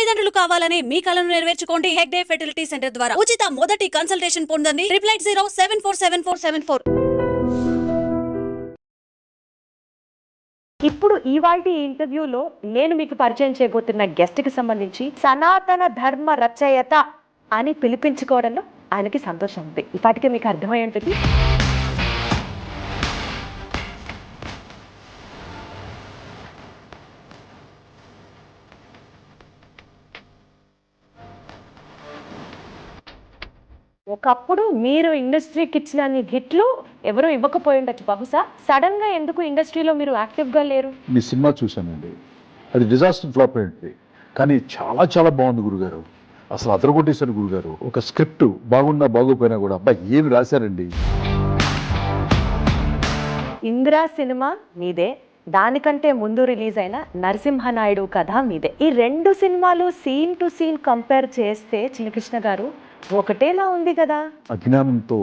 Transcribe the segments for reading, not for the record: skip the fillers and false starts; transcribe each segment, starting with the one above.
తల్లిదండ్రులు కావాలని మీ కలను నెరవేర్చుకోండి హెగ్డే ఫెర్టిలిటీ సెంటర్ ద్వారా ఉచిత మొదటి కన్సల్టేషన్ పొందండి 8807474474. ఇప్పుడు ఇవాల్టి ఇంటర్వ్యూలో నేను మీకు పరిచయం చేయబోతున్న గెస్ట్కి సంబంధించి సనాతన ధర్మ రచయిత అని పిలిపించుకోవడంలో ఆయనకి సంతోషం ఉంది. ఇప్పటికే మీకు అర్థమై ఉంటుంది. ఒకప్పుడు మీరు ఇండస్ట్రీకి ఇచ్చిన హిట్లు ఎవరూ ఇవ్వకపోయి ఉండొచ్చు బహుశా. సడన్ గా ఎందుకు ఇండస్ట్రీలో మీరు యాక్టివ్గా లేరు? మీ సినిమా చూశానండి, అది డిజాస్టర్ ఫ్లాప్ అయింది, కానీ చాలా చాలా బాగుంది గురుగారు. అసలు అదరగొట్టేశారు గురుగారు. ఒక స్క్రిప్ట్ బాగున్నా బాగోపోయినా కూడా అబ్బాయి ఏమి రాశారండి. ఇందిరా సినిమా మీదే, దానికంటే ముందు రిలీజ్ అయిన నరసింహనాయుడు కథ మీదే. ఈ రెండు సినిమాలు సీన్ టు సీన్ కంపేర్ చేస్తే చిన్నకృష్ణ గారు ఒకటేలా ఉంది కదా. అజ్ఞానంతో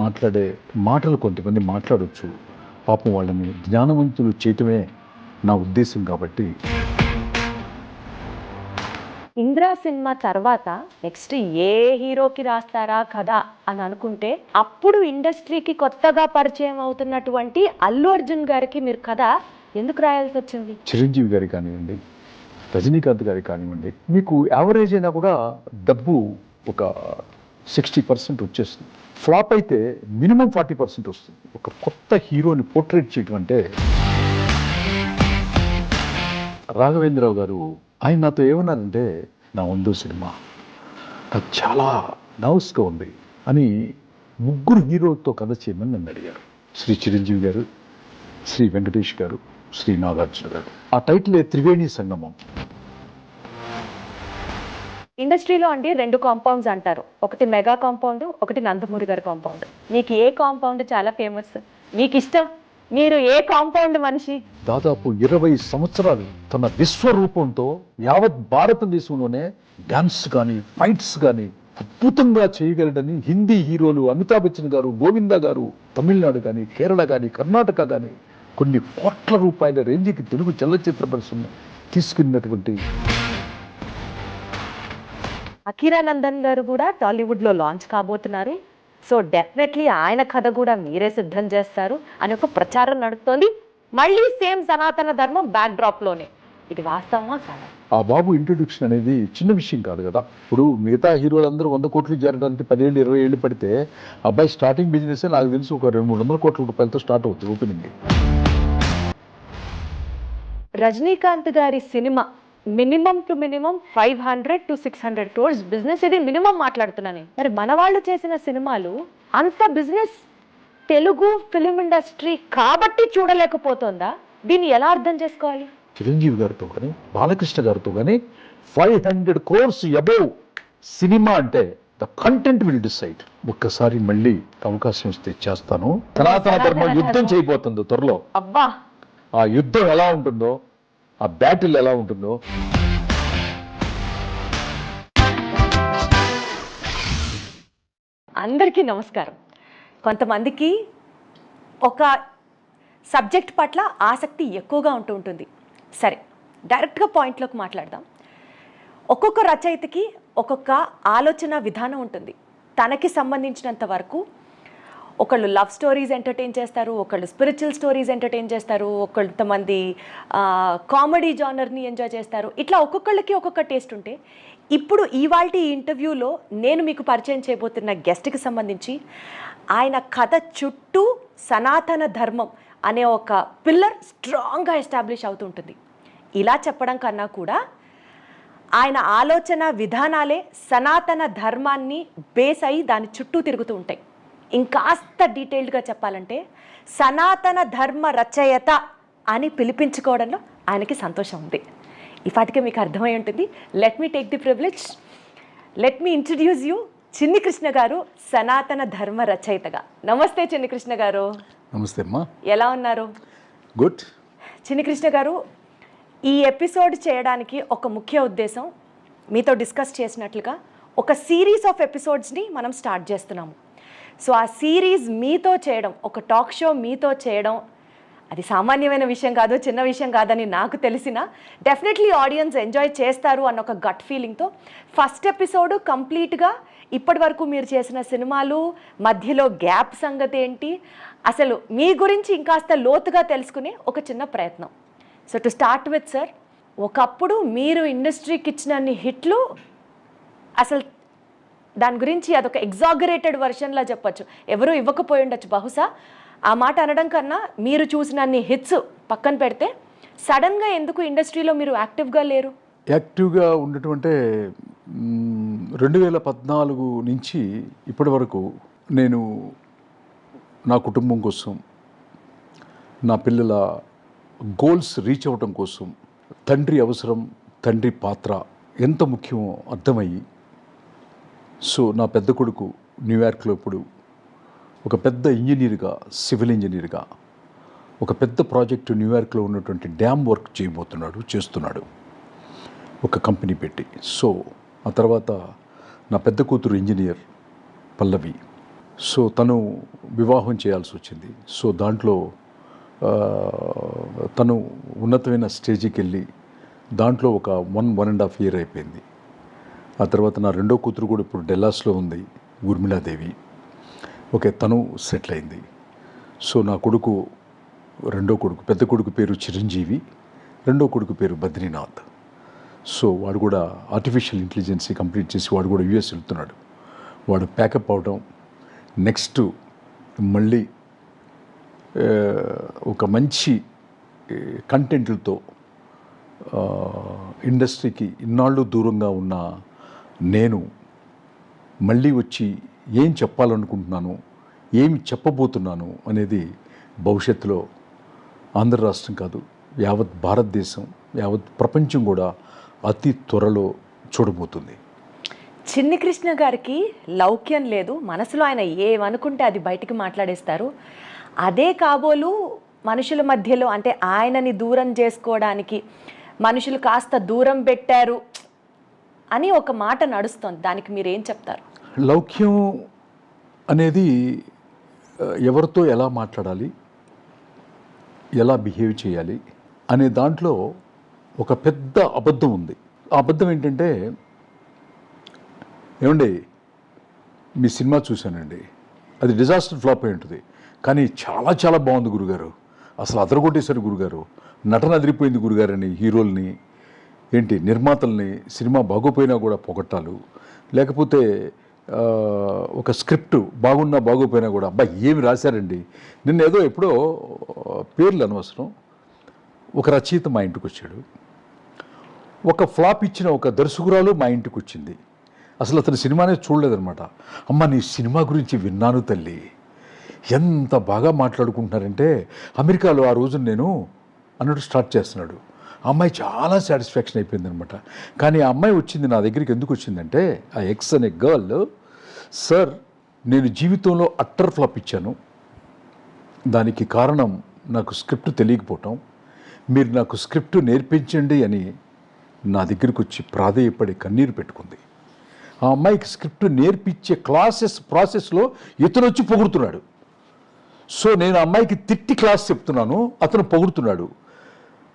మాట్లాడే మాటలు కొంతమంది మాట్లాడవచ్చు, పాపం వాళ్ళని జ్ఞానవంతులు చేయటమే నా ఉద్దేశం. కాబట్టి ఇందిరా సినిమా తర్వాత నెక్స్ట్ ఏ హీరోకి రాస్తారా కదా అని అనుకుంటే, అప్పుడు ఇండస్ట్రీకి కొత్తగా పరిచయం అవుతున్నటువంటి అల్లు అర్జున్ గారికి మీరు కథ ఎందుకు రాయాల్సి వచ్చింది? చిరంజీవి గారి కానివ్వండి, రజనీకాంత్ గారికి కానివ్వండి, మీకు యావరేజ్ అయినా కూడా డబ్బు ఒక 60% వచ్చేస్తుంది. ఫ్లాప్ అయితే మినిమం 40% వస్తుంది. ఒక కొత్త హీరోని పోర్ట్రేట్ చేయడం అంటే, రాఘవేంద్రరావు గారు ఆయన నాతో ఏమన్నారంటే, నా వందో సినిమా నాకు చాలా నర్వస్గా ఉంది అని ముగ్గురు హీరోలతో కథ చేయమని నన్ను అడిగారు. శ్రీ చిరంజీవి గారు, శ్రీ వెంకటేష్ గారు, శ్రీ నాగార్జున గారు. ఆ టైటిలే త్రివేణి సంగమం. ఇండస్ట్రీలో అండి రెండు కాంపౌండ్స్ అంటారు, ఒకటి మెగా కాంపౌండ్, ఒకటి నందమూరి గారి కాంపౌండ్. మీకు ఏ కాంపౌండ్ చాలా ఫేమస్, మీకు ఇష్టం? మీరు ఏ కాంపౌండ్ మనిషి? దాదాపు 20 సంవత్సరాలు తన విశ్వరూపంతో యావత్ భారతదేశంలోనే డాన్స్ కానీ ఫైట్స్ కానీ అద్భుతంగా చేయగలడని హిందీ హీరోలు అమితాబ్ బచ్చన్ గారు, గోవిందా గారు, తమిళనాడు కానీ, కేరళ కానీ, కర్ణాటక కానీ కొన్ని కోట్ల రూపాయల రేంజ్కి తెలుగు చలనచిత్ర పరిశ్రమ తీసుకున్నటువంటి అఖిరానందన్ గారు కూడా టాలీవుడ్లో లాంచ్ కాబోతున్నారు. సో డెఫినెట్లీ ఆయన కథ కూడా మీరే సిద్ధం చేస్తారు అని ఒక ప్రచారం నడుస్తోంది. మళ్ళీ సేమ్ సనాతన ధర్మం బ్యాక్ డ్రాప్లోనే. ఇది వాస్తవమా కాదా? ఆ బాబు ఇంట్రొడక్షన్ అనేది చిన్న విషయం కాదు కదా. ఇప్పుడు మిగతా హీరోలందరూ 100 కోట్లు చేరడానికి 10 ఏళ్ళు 20 ఏళ్ళు పడితే, అబ్బాయి స్టార్టింగ్ బిజినెస్ నాకు తెలిసి ఒక 200-300 కోట్ల రూపాయలతో స్టార్ట్ అవుతుంది ఓపెనింగ్. రజనీకాంత్ గారి cinema minimum to minimum 500 to 600 crores business. ఇది మినిమం మాట్లాడుతున్నాను. మరి మన వాళ్ళు చేసిన సినిమాలు అంత బిజినెస్ తెలుగు ఫిలిం ఇండస్ట్రీ కాబట్టి చూడలేకపోతుందా? దీన్ని ఎలా అర్థం చేసుకోవాలి? చిరంజీవి గారితో కానీ, బాలకృష్ణ గారితో కానీ 500 crores అబోవ్ సినిమా అంటే ద కంటెంట్ విల్ డిసైడ్. ఒక్కసారి మళ్ళీ అవకాశం ఇస్తే చేస్తాను. సనాతన ధర్మం యుద్ధం చేయబోతుందో త్వరలో. అబ్బా, ఆ యుద్ధం ఎలా ఉంటుందో, ఆ బ్యాటిల్ ఎలా ఉంటుందో. అందరికీ నమస్కారం. కొంతమందికి ఒక సబ్జెక్ట్ పట్ల ఆసక్తి ఎక్కువగా ఉంటుంది. సరే, డైరెక్ట్గా పాయింట్లోకి మాట్లాడదాం. ఒక్కొక్క రచయితకి ఒక్కొక్క ఆలోచన విధానం ఉంటుంది. తనకి సంబంధించినంత వరకు ఒకళ్ళు లవ్ స్టోరీస్ ఎంటర్టైన్ చేస్తారు, ఒకళ్ళు స్పిరిచువల్ స్టోరీస్ ఎంటర్టైన్ చేస్తారు, కొంతమంది కామెడీ జానర్ని ఎంజాయ్ చేస్తారు. ఇట్లా ఒక్కొక్కళ్ళకి ఒక్కొక్క టేస్ట్ ఉంటే, ఇప్పుడు ఇవాల్టి ఇంటర్వ్యూలో నేను మీకు పరిచయం చేయబోతున్న గెస్ట్కి సంబంధించి ఆయన కథ చుట్టూ సనాతన ధర్మం అనే ఒక పిల్లర్ స్ట్రాంగ్గా ఎస్టాబ్లిష్ అవుతుంటుంది. ఇలా చెప్పడం కన్నా కూడా ఆయన ఆలోచన విధానాలే సనాతన ధర్మాన్ని బేస్ అయ్యి దాని చుట్టూ తిరుగుతూ ఉంటాయి. ఇంకాస్త డీటెయిల్డ్గా చెప్పాలంటే సనాతన ధర్మ రచయిత అని పిలిపించుకోవడంలో ఆయనకి సంతోషం ఉంది. ఇప్పటికే మీకు అర్థమై ఉంటుంది. Let me take the privilege, let me introduce you Chinni Krishna గారు, సనాతన ధర్మ రచయితగా. నమస్తే చిన్ని కృష్ణ గారు. నమస్తే అమ్మా. ఎలా ఉన్నారు? గుడ్. చిన్ని కృష్ణ గారు, ఈ ఎపిసోడ్ చేయడానికి ఒక ముఖ్య ఉద్దేశం, మీతో డిస్కస్ చేసినట్లుగా ఒక సిరీస్ ఆఫ్ ఎపిసోడ్స్ని మనం స్టార్ట్ చేస్తున్నాము. సో ఆ సిరీస్ మీతో చేయడం, ఒక టాక్ షో మీతో చేయడం అది సామాన్యమైన విషయం కాదు, చిన్న విషయం కాదని నాకు తెలిసిన డెఫినెట్లీ ఆడియన్స్ ఎంజాయ్ చేస్తారు అన్న ఒక గట్ ఫీలింగ్తో ఫస్ట్ ఎపిసోడ్ కంప్లీట్గా ఇప్పటి వరకు మీరు చేసిన సినిమాలు, మధ్యలో గ్యాప్ సంగతి ఏంటి, అసలు మీ గురించి ఇంకాస్త లోతుగా తెలుసుకునే ఒక చిన్న ప్రయత్నం. So to start with sir, ఒకప్పుడు మీరు ఇండస్ట్రీకి ఇచ్చినన్ని హిట్లు అసలు దాని గురించి అదొక ఎగ్జాగరేటెడ్ వర్షన్లా చెప్పొచ్చు, ఎవరు ఇవ్వకపోయి ఉండొచ్చు బహుశా. ఆ మాట అనడం కన్నా మీరు చూసినన్ని హిట్స్ పక్కన పెడితే సడన్గా ఎందుకు ఇండస్ట్రీలో మీరు యాక్టివ్గా లేరు? యాక్టివ్గా ఉండటం అంటే 2014 నుంచి ఇప్పటి వరకు నేను నా కుటుంబం కోసం, నా పిల్లల గోల్స్ రీచ్ అవ్వటం కోసం తండ్రి అవసరం, తండ్రి పాత్ర ఎంత ముఖ్యమో అర్థమయ్యి, సో నా పెద్ద కొడుకు న్యూయార్క్లో ఇప్పుడు ఒక పెద్ద ఇంజనీర్గా, సివిల్ ఇంజనీర్గా ఒక పెద్ద ప్రాజెక్టు న్యూయార్క్లో ఉన్నటువంటి డ్యామ్ వర్క్ చేస్తున్నాడు ఒక కంపెనీ పెట్టి. సో ఆ తర్వాత నా పెద్ద కూతురు ఇంజనీర్ పల్లవి, సో తను వివాహం చేయాల్సి వచ్చింది. సో దాంట్లో తను ఉన్నతమైన స్టేజ్కి వెళ్ళి దాంట్లో ఒక 1.5 year అయిపోయింది. ఆ తర్వాత నా రెండో కూతురు కూడా ఇప్పుడు డెల్లాస్లో ఉంది, ఊర్మిళాదేవి. ఓకే, తను సెటిల్ అయింది. సో నా కొడుకు, రెండో కొడుకు, పెద్ద కొడుకు పేరు చిరంజీవి, రెండో కొడుకు పేరు బద్రీనాథ్. సో వాడు కూడా ఆర్టిఫిషియల్ ఇంటెలిజెన్సీ కంప్లీట్ చేసి వాడు కూడా యూఎస్ వెళ్తున్నాడు. వాడు ప్యాకప్ అవడం, నెక్స్ట్ మళ్ళీ ఒక మంచి కంటెంట్లతో ఇండస్ట్రీకి ఇన్నాళ్ళు దూరంగా ఉన్న నేను మళ్ళీ వచ్చి ఏం చెప్పాలనుకుంటున్నాను, ఏమి చెప్పబోతున్నాను అనేది భవిష్యత్తులో ఆంధ్ర రాష్ట్రం కాదు, యావత్ భారతదేశం, యావత్ ప్రపంచం కూడా అతి త్వరలో చూడబోతుంది. చిన్ని కృష్ణ గారికి లౌక్యం లేదు, మనసులో ఆయన ఏమనుకుంటే అది బయటికి మాట్లాడేస్తారు. అదే కాబోలు మనుషుల మధ్యలో, అంటే ఆయనని దూరం చేసుకోవడానికి మనుషులు కాస్త దూరం పెట్టారు అని ఒక మాట నడుస్తుంది. దానికి మీరు ఏం చెప్తారు? లౌక్యం అనేది ఎవరితో ఎలా మాట్లాడాలి, ఎలా బిహేవ్ చేయాలి అనే దాంట్లో ఒక పెద్ద అబద్ధం ఉంది. ఆ అబద్ధం ఏంటంటే, ఏమండి మీ సినిమా చూశానండి, అది డిజాస్టర్ ఫ్లాప్ అయి ఉంటుంది, కానీ చాలా చాలా బాగుంది గురుగారు, అసలు అదరగొట్టేశారు గురుగారు, నటన అదిరిపోయింది గురుగారు అని హీరోల్ని, ఏంటి నిర్మాతల్ని, సినిమా బాగోపోయినా కూడా పొగట్టాలు, లేకపోతే ఒక స్క్రిప్ట్ బాగున్నా బాగోపోయినా కూడా అబ్బా ఏమి రాశారండి. నిన్న ఏదో ఎప్పుడో పేర్లు అనవసరం, ఒక రచయిత మా ఇంటికి వచ్చాడు, ఒక ఫ్లాప్ ఇచ్చిన ఒక దర్శకురాలు మా ఇంటికి వచ్చింది, అసలు అతను సినిమానే చూడలేదనమాట. అమ్మ నీ సినిమా గురించి విన్నాను తల్లి, ఎంత బాగా మాట్లాడుకుంటున్నారంటే అమెరికాలో ఆ రోజు నేను అన్నట్టు స్టార్ట్ చేస్తున్నాడు. ఆ అమ్మాయి చాలా సాటిస్ఫాక్షన్ అయిపోయింది అనమాట. కానీ ఆ అమ్మాయి వచ్చింది నా దగ్గరికి ఎందుకు వచ్చిందంటే, ఆ ఎక్స్ అనే గర్ల్, సార్ నేను జీవితంలో అట్టర్ ఫ్లాప్ ఇచ్చాను, దానికి కారణం నాకు స్క్రిప్ట్ తెలియకపోవటం, మీరు నాకు స్క్రిప్ట్ నేర్పించండి అని నా దగ్గరికి వచ్చి ప్రాధేయపడి కన్నీరు పెట్టుకుంది. ఆ అమ్మాయికి స్క్రిప్ట్ నేర్పించే ప్రాసెస్లో ఇతను వచ్చి పొగుడుతున్నాడు. సో నేను ఆ అమ్మాయికి తిట్టి క్లాస్ చెప్తున్నాను, అతను పొగుడుతున్నాడు.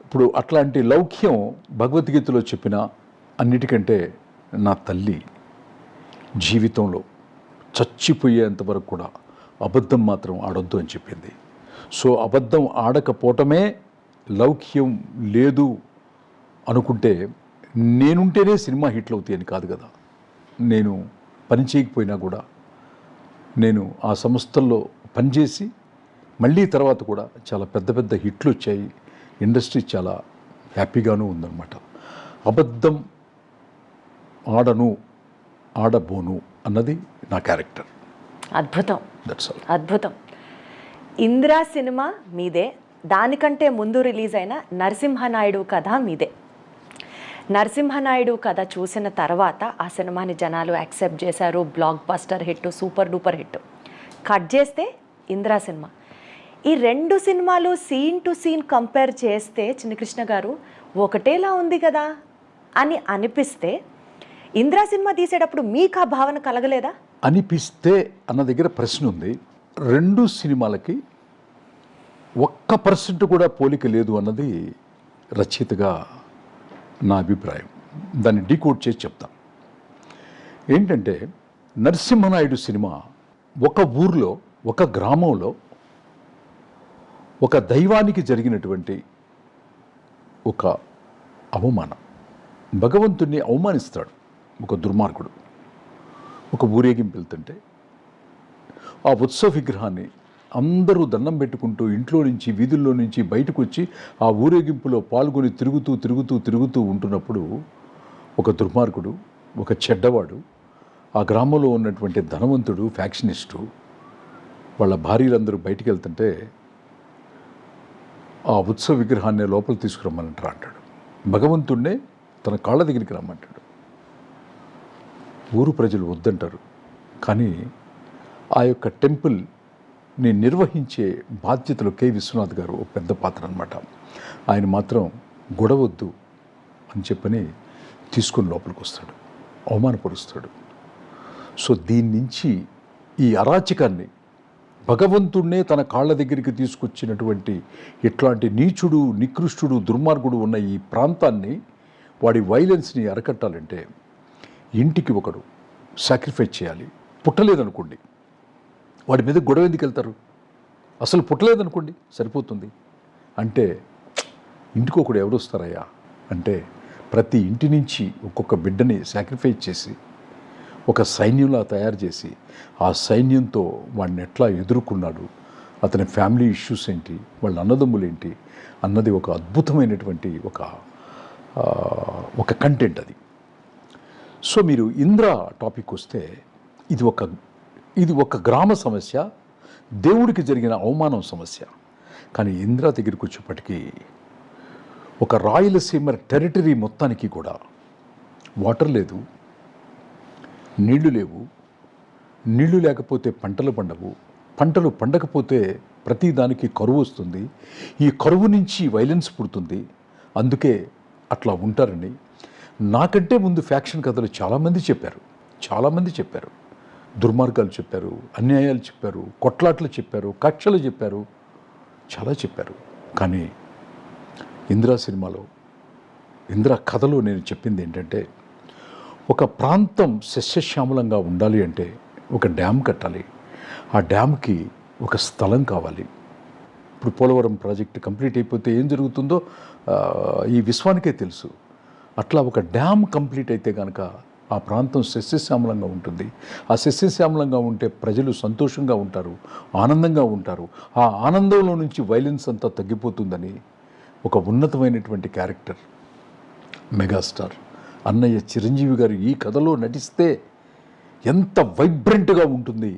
ఇప్పుడు అట్లాంటి లౌక్యం భగవద్గీతలో చెప్పిన అన్నిటికంటే నా తల్లి జీవితంలో చచ్చిపోయేంత వరకు కూడా అబద్ధం మాత్రం ఆడొద్దు అని చెప్పింది. సో అబద్ధం ఆడకపోవటమే లౌక్యం లేదు అనుకుంటే నేనుంటేనే సినిమా హిట్లు అవుతాయని కాదు కదా. నేను పని చేయకపోయినా కూడా నేను ఆ సంస్థల్లో పనిచేసి మళ్ళీ తర్వాత కూడా చాలా పెద్ద పెద్ద హిట్లు వచ్చాయి, ఇండస్ట్రీ చాలా హ్యాపీగాను ఉందన్నమాట. అబద్ధం ఆడబోను అన్నది నా క్యారెక్టర్. అద్భుతం, దట్స్ ఆల్. అద్భుతం. ఇందిరా సినిమా మీదే, దానికంటే ముందు రిలీజ్ అయిన నరసింహనాయుడు కథ మీదే. నరసింహనాయుడు కథ చూసిన తర్వాత ఆ సినిమాని జనాలు యాక్సెప్ట్ చేశారు, block buster hit, super duper hit. Cut చేస్తే ఇందిరా సినిమా. ఈ రెండు సినిమాలు సీన్ టు సీన్ కంపేర్ చేస్తే చిన్నకృష్ణ గారు ఒకటేలా ఉంది కదా అని అనిపిస్తే, ఇందిరా సినిమా తీసేటప్పుడు మీకు ఆ భావన కలగలేదా? అనిపిస్తే అన్న దగ్గర ప్రశ్న ఉంది. రెండు సినిమాలకి 1% కూడా పోలిక లేదు అన్నది రచయితగా నా అభిప్రాయం. దాన్ని డీకోడ్ చేసి చెప్తాం. ఏంటంటే నరసింహనాయుడు సినిమా ఒక ఊర్లో, ఒక గ్రామంలో ఒక దైవానికి జరిగినటువంటి ఒక అవమానం. భగవంతుణ్ణి అవమానిస్తాడు ఒక దుర్మార్గుడు. ఒక ఊరేగింపు వెళ్తుంటే ఆ ఉత్సవ విగ్రహాన్ని అందరూ దండం పెట్టుకుంటూ ఇంట్లో నుంచి, వీధుల్లో నుంచి బయటకు వచ్చి ఆ ఊరేగింపులో పాల్గొని తిరుగుతూ ఉంటున్నప్పుడు ఒక దుర్మార్గుడు, ఒక చెడ్డవాడు, ఆ గ్రామంలో ఉన్నటువంటి ధనవంతుడు, ఫ్యాక్షనిస్టు వాళ్ళ భార్యలందరూ బయటికి వెళ్తుంటే ఆ ఉత్సవ విగ్రహాన్ని లోపల తీసుకురమ్మంటారు అంటాడు. భగవంతుడినే తన కాళ్ళ దగ్గరికి రమ్మంటాడు. ఊరు ప్రజలు వద్దంటారు. కానీ ఆ యొక్క టెంపుల్ని నిర్వహించే బాధ్యతలు కె. విశ్వనాథ్ గారు ఒక పెద్ద పాత్ర అనమాట. ఆయన మాత్రం గొడవద్దు అని చెప్పని తీసుకుని లోపలికి వస్తాడు, అవమానపరుస్తాడు. సో దీని నుంచి ఈ అరాచకాన్ని, భగవంతుడినే తన కాళ్ళ దగ్గరికి తీసుకొచ్చినటువంటి ఇట్లాంటి నీచుడు, నికృష్టుడు, దుర్మార్గుడు ఉన్న ఈ ప్రాంతాన్ని, వాడి వైలెన్స్ని అరకట్టాలంటే ఇంటికి ఒకడు సాక్రిఫైస్ చేయాలి. పుట్టలేదనుకోండి, వాడి మీద గొడవ ఎందుకు వెళ్తారు? అసలు పుట్టలేదనుకోండి సరిపోతుంది. అంటే ఇంటికి ఒకడు ఎవడొస్తారయ్యా అంటే ప్రతి ఇంటి నుంచి ఒక్కొక్క బిడ్డని సాక్రిఫైస్ చేసి ఒక సైన్యంలా తయారు చేసి ఆ సైన్యంతో వాడిని ఎట్లా ఎదుర్కొన్నాడు, అతని ఫ్యామిలీ ఇష్యూస్ ఏంటి, వాళ్ళ అన్నదమ్ములు ఏంటి అన్నది ఒక అద్భుతమైనటువంటి ఒక కంటెంట్ అది. సో మీరు ఇంద్ర టాపిక్ వస్తే ఇది ఒక గ్రామ సమస్య, దేవుడికి జరిగిన అవమానం సమస్య. కానీ ఇంద్ర దగ్గరికి వచ్చేప్పటికీ ఒక రాయలసీమ టెరిటరీ మొత్తానికి కూడా వాటర్ లేదు, నీళ్లు లేవు, నీళ్లు లేకపోతే పంటలు పండవు, పంటలు పండకపోతే ప్రతి దానికి కరువు వస్తుంది, ఈ కరువు నుంచి వైలెన్స్ పుడుతుంది, అందుకే అట్లా ఉంటారని నాకంటే ముందు ఫ్యాక్షన్ కథలు చాలామంది చెప్పారు. దుర్మార్గాలు చెప్పారు, అన్యాయాలు చెప్పారు, కొట్లాట్లు చెప్పారు, కక్షలు చెప్పారు, చాలా చెప్పారు. కానీ ఇందిరా సినిమాలో, ఇందిరా కథలో నేను చెప్పింది ఏంటంటే ఒక ప్రాంతం సస్యశ్యామలంగా ఉండాలి అంటే ఒక డ్యామ్ కట్టాలి. ఆ డ్యామ్కి ఒక స్థలం కావాలి. ఇప్పుడు పోలవరం ప్రాజెక్టు కంప్లీట్ అయిపోతే ఏం జరుగుతుందో ఈ విశ్వానికే తెలుసు. అట్లా ఒక డ్యామ్ కంప్లీట్ అయితే కనుక ఆ ప్రాంతం సస్యశ్యామలంగా ఉంటుంది. ఆ సస్యశ్యామలంగా ఉంటే ప్రజలు సంతోషంగా ఉంటారు, ఆనందంగా ఉంటారు. ఆ ఆనందంలో నుంచి వైలెన్స్ అంతా తగ్గిపోతుందని ఒక ఉన్నతమైనటువంటి క్యారెక్టర్ మెగాస్టార్ అన్నయ్య చిరంజీవి గారు ఈ కథలో నటిస్తే ఎంత వైబ్రెంట్గా ఉంటుంది,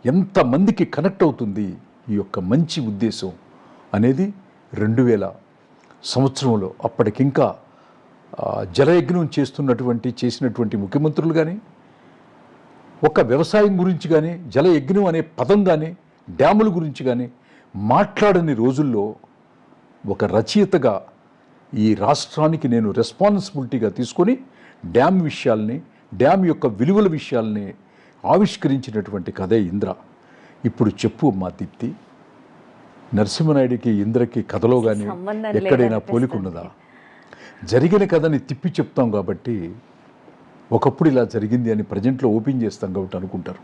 ఎంతమందికి కనెక్ట్ అవుతుంది ఈ యొక్క మంచి ఉద్దేశం అనేది 2000 సంవత్సరంలో అప్పటికింకా జలయజ్ఞం చేసినటువంటి ముఖ్యమంత్రులు కానీ, ఒక వ్యవసాయం గురించి కానీ, జలయజ్ఞం అనే పదం కానీ, డ్యాముల గురించి కానీ మాట్లాడని రోజుల్లో ఒక రచయితగా ఈ రాష్ట్రానికి నేను రెస్పాన్సిబిలిటీగా తీసుకొని డ్యామ్ విషయాల్ని, డ్యామ్ యొక్క విలువల విషయాల్ని ఆవిష్కరించినటువంటి కథే ఇంద్ర. ఇప్పుడు చెప్పు మా దీప్తి, నరసింహనాయుడికి ఇంద్రకి కథలో కానీ ఎక్కడైనా పోలికున్నదా? జరిగిన కథని తిప్పి చెప్తాం కాబట్టి ఒకప్పుడు ఇలా జరిగింది అని ప్రజెంట్లో ఓపెన్ చేస్తాం కాబట్టి అనుకుంటారు.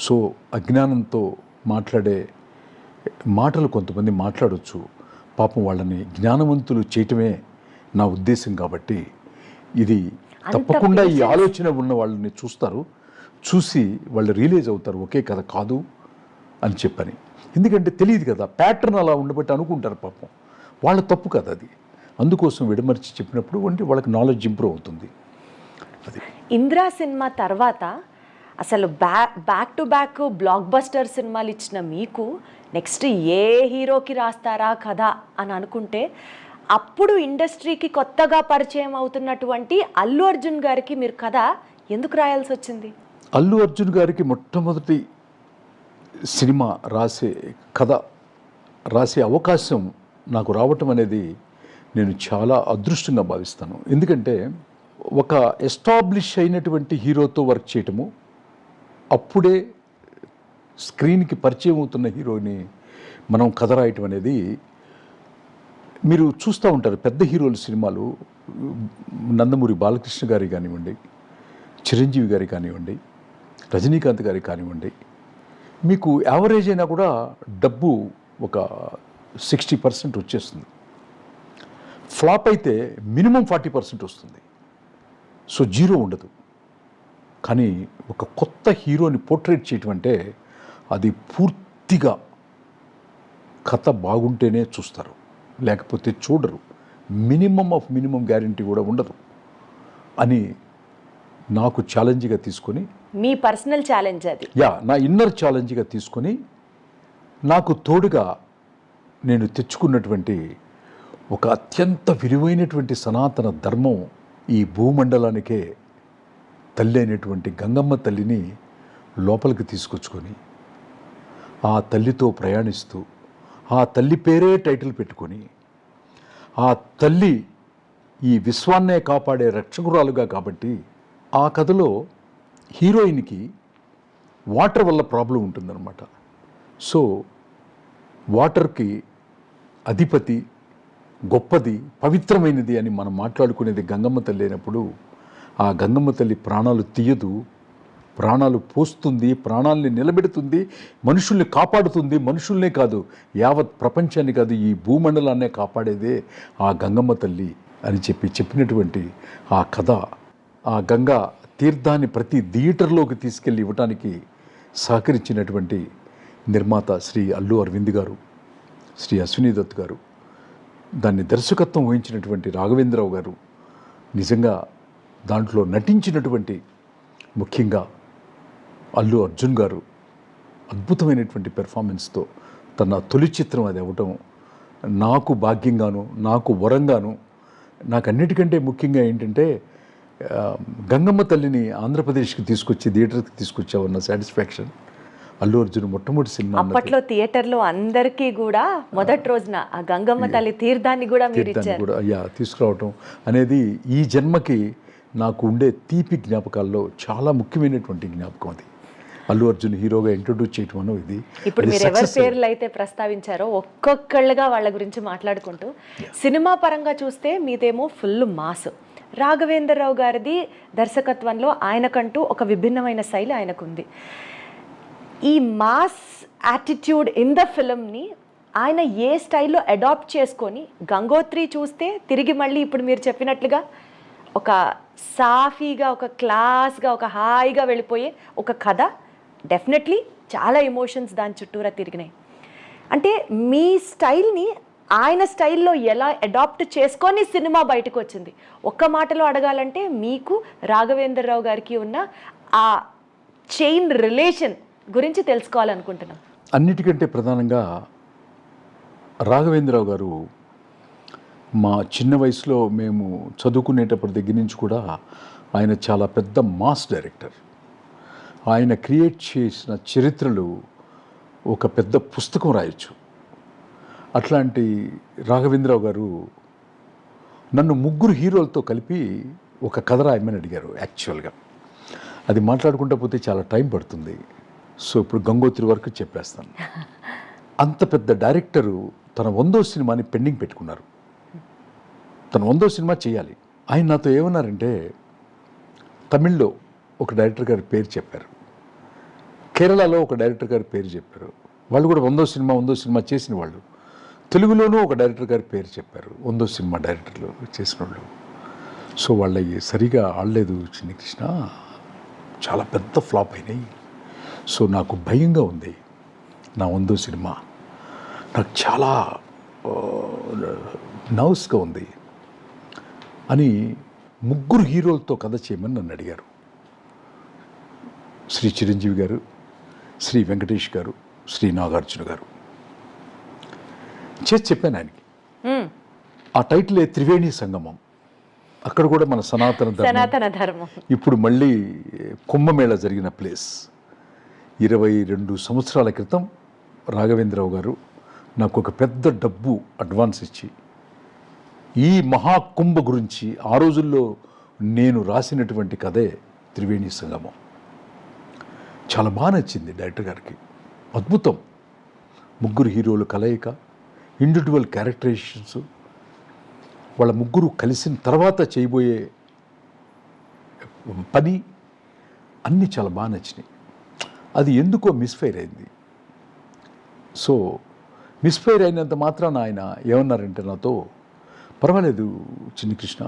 సో అజ్ఞానంతో మాట్లాడే మాటలు కొంతమంది మాట్లాడవచ్చు. పాపం వాళ్ళని జ్ఞానవంతులు చేయటమే నా ఉద్దేశం. కాబట్టి ఇది తప్పకుండా ఈ ఆలోచన ఉన్న వాళ్ళని చూసి వాళ్ళు రియలైజ్ అవుతారు ఒకే కథ కాదు అని చెప్పని. ఎందుకంటే తెలియదు కదా, ప్యాటర్న్ అలా ఉండబట్టి అనుకుంటారు. పాపం వాళ్ళ తప్పు కదా అది. అందుకోసం విడమర్చి చెప్పినప్పుడు వాళ్ళకి నాలెడ్జ్ ఇంప్రూవ్ అవుతుంది. అది ఇంద్రా సినిమా తర్వాత అసలు back to back block buster సినిమాలు ఇచ్చిన మీకు నెక్స్ట్ ఏ హీరోకి రాస్తారా కథ అని అనుకుంటే అప్పుడు ఇండస్ట్రీకి కొత్తగా పరిచయం అవుతున్నటువంటి అల్లు అర్జున్ గారికి మీరు కథ ఎందుకు రాయాల్సి వచ్చింది? అల్లు అర్జున్ గారికి మొట్టమొదటి సినిమా రాసే అవకాశం నాకు రావటం అనేది నేను చాలా అదృష్టంగా భావిస్తాను. ఎందుకంటే ఒక ఎస్టాబ్లిష్ అయినటువంటి హీరోతో వర్క్ చేయటము, అప్పుడే స్క్రీన్కి పరిచయం అవుతున్న హీరోని మనం కథ రాయటం అనేది మీరు చూస్తూ ఉంటారు. పెద్ద హీరోల సినిమాలు నందమూరి బాలకృష్ణ గారి కానివ్వండి, చిరంజీవి గారి కానివ్వండి, రజనీకాంత్ గారి కానివ్వండి, మీకు యావరేజ్ అయినా కూడా డబ్బు ఒక 60% వచ్చేస్తుంది. ఫ్లాప్ అయితే మినిమం 40% వస్తుంది. సో జీరో ఉండదు. కానీ ఒక కొత్త హీరోని పోర్ట్రేట్ చేయటం అంటే అది పూర్తిగా కథ బాగుంటేనే చూస్తారు, లేకపోతే చూడరు. మినిమం గ్యారంటీ కూడా ఉండదు అని నాకు ఛాలెంజ్గా తీసుకొని, మీ పర్సనల్ ఛాలెంజ్ అది. నా ఇన్నర్ ఛాలెంజ్గా తీసుకొని నాకు తోడుగా నేను తెచ్చుకున్నటువంటి ఒక అత్యంత విలువైనటువంటి సనాతన ధర్మం, ఈ భూమండలానికే తల్లి అయినటువంటి గంగమ్మ తల్లిని లోపలికి తీసుకొచ్చుకొని ఆ తల్లితో ప్రయాణిస్తూ ఆ తల్లి పేరే టైటిల్ పెట్టుకొని ఆ తల్లి ఈ విశ్వాన్నే కాపాడే రక్షకురాలుగా, కాబట్టి ఆ కథలో హీరోయిన్కి వాటర్ వల్ల ప్రాబ్లం ఉంటుందన్నమాట. సో వాటర్కి అధిపతి, గొప్పది, పవిత్రమైనది అని మనం మాట్లాడుకునేది గంగమ్మ తల్లి అయినప్పుడు ఆ గంగమ్మ తల్లి ప్రాణాలు తీయదు, ప్రాణాలు పోస్తుంది, ప్రాణాలని నిలబెడుతుంది, మనుషుల్ని కాపాడుతుంది. మనుషుల్నే కాదు, యావత్ ప్రపంచాన్ని కాదు, ఈ భూమండలాన్నే కాపాడేదే ఆ గంగమ్మ తల్లి అని చెప్పినటువంటి ఆ కథ, ఆ గంగా తీర్థాన్ని ప్రతి థియేటర్లోకి తీసుకెళ్ళి ఇవ్వటానికి సహకరించినటువంటి నిర్మాత శ్రీ అల్లు అరవింద్ గారు, శ్రీ అశ్విని దత్ గారు, దాన్ని దర్శకత్వం వహించినటువంటి రాఘవేంద్రరావు గారు, నిజంగా దాంట్లో నటించినటువంటి ముఖ్యంగా అల్లు అర్జున్ గారు అద్భుతమైనటువంటి పెర్ఫార్మెన్స్తో తన తొలి చిత్రం అది అవ్వటం నాకు భాగ్యంగాను, నాకు వరంగాను, నాకు అన్నిటికంటే ముఖ్యంగా ఏంటంటే గంగమ్మ తల్లిని ఆంధ్రప్రదేశ్కి తీసుకొచ్చి థియేటర్కి తీసుకొచ్చావన్న సాటిస్ఫాక్షన్. అల్లు అర్జున్ మొట్టమొదటి సినిమా అప్పట్లో థియేటర్లో అందరికీ కూడా మొదటి రోజున ఆ గంగమ్మ తల్లి తీర్థాన్ని కూడా మీరు ఇచ్చారు. కూడా తీసుకురావటం అనేది ఈ జన్మకి నాకు ఉండే తీపి జ్ఞాపకాల్లో చాలా ముఖ్యమైనటువంటి జ్ఞాపకం అది. అల్లు అర్జున్ హీరోగా ఇంట్రొడ్యూస్ చేయటం అన్నో ఇది. ఇప్పుడు మీరు ఎవరి పేర్లు అయితే ప్రస్తావించారో ఒక్కొక్కళ్ళుగా వాళ్ళ గురించి మాట్లాడుకుంటూ, సినిమా పరంగా చూస్తే మీదేమో ఫుల్ మాస్, రాఘవేంద్రరావు గారిది దర్శకత్వంలో ఆయనకంటూ ఒక విభిన్నమైన శైలి ఆయనకుంది. ఈ మాస్ యాటిట్యూడ్ ఇన్ ద ఫిల్మ్ని ఆయన ఏ స్టైల్లో అడాప్ట్ చేసుకొని, గంగోత్రి చూస్తే తిరిగి మళ్ళీ ఇప్పుడు మీరు చెప్పినట్లుగా ఒక సాఫీగా, ఒక క్లాస్గా, ఒక హాయిగా వెళ్ళిపోయే ఒక కథ, డెఫినెట్లీ చాలా ఎమోషన్స్ దాని చుట్టూరా తిరిగినాయి. అంటే మీ స్టైల్ని ఆయన స్టైల్లో ఎలా అడాప్ట్ చేసుకొని సినిమా బయటకు వచ్చింది? ఒక్క మాటలో అడగాలంటే మీకు రాఘవేంద్రరావు గారికి ఉన్న ఆ చైన్ రిలేషన్ గురించి తెలుసుకోవాలనుకుంటున్నాం. అన్నిటికంటే ప్రధానంగా రాఘవేంద్రరావు గారు మా చిన్న వయసులో మేము చదువుకునేటప్పటి దగ్గర నుంచి కూడా ఆయన చాలా పెద్ద మాస్ డైరెక్టర్. ఆయన క్రియేట్ చేసిన చరిత్రలు ఒక పెద్ద పుస్తకం రాయొచ్చు. అట్లాంటి రాఘవేంద్రరావు గారు నన్ను 3 హీరోలతో కలిపి ఒక కథ రాయమని అడిగారు. యాక్చువల్గా అది మాట్లాడుకుంటూ పోతే చాలా టైం పడుతుంది. సో ఇప్పుడు గంగోత్రి వరకు చెప్పేస్తాను. అంత పెద్ద డైరెక్టరు తన 100వ సినిమాని పెండింగ్ పెట్టుకున్నారు. తన 100వ సినిమా చేయాలి. ఆయన నాతో ఏమన్నారంటే, తమిళ్లో ఒక డైరెక్టర్ గారి పేరు చెప్పారు, కేరళలో ఒక డైరెక్టర్ గారి పేరు చెప్పారు. వాళ్ళు కూడా 100వ సినిమా చేసిన వాళ్ళు. తెలుగులోనూ ఒక డైరెక్టర్ గారి పేరు చెప్పారు, 100వ సినిమా డైరెక్టర్లు చేసిన వాళ్ళు. సో వాళ్ళవి సరిగా ఆడలేదు చిన్ని కృష్ణ, చాలా పెద్ద ఫ్లాప్ అయినాయి. సో నాకు భయంగా ఉంది నా 100వ సినిమా, నాకు చాలా నర్వస్గా ఉంది అని 3 హీరోలతో కథ చేయమని నన్ను అడిగారు. శ్రీ చిరంజీవి గారు, శ్రీ వెంకటేష్ గారు, శ్రీ నాగార్జున గారు. చేసి చెప్పాను ఆయనకి. ఆ టైటిలే త్రివేణి సంగమం. అక్కడ కూడా మన సనాతన ధర్మం ఇప్పుడు మళ్ళీ కుంభమేళ జరిగిన ప్లేస్. 22 సంవత్సరాల క్రితం రాఘవేంద్రరావు గారు నాకు ఒక పెద్ద డబ్బు అడ్వాన్స్ ఇచ్చి ఈ మహాకుంభ గురించి ఆ రోజుల్లో నేను రాసినటువంటి కథే త్రివేణి సంగమం. చాలా బాగా నచ్చింది డైరెక్టర్ గారికి. అద్భుతం. ముగ్గురు హీరోలు కలయిక, ఇండివిజువల్ క్యారెక్టరైజేషన్స్, వాళ్ళ ముగ్గురు కలిసిన తర్వాత చేయబోయే పని అన్నీ చాలా బాగా నచ్చినాయి. అది ఎందుకో మిస్ఫైర్ అయింది. సో మిస్ఫైర్ అయినంత మాత్రాన ఆయన ఏమన్నారంటే నాతో, పర్వాలేదు చిన్ని కృష్ణ,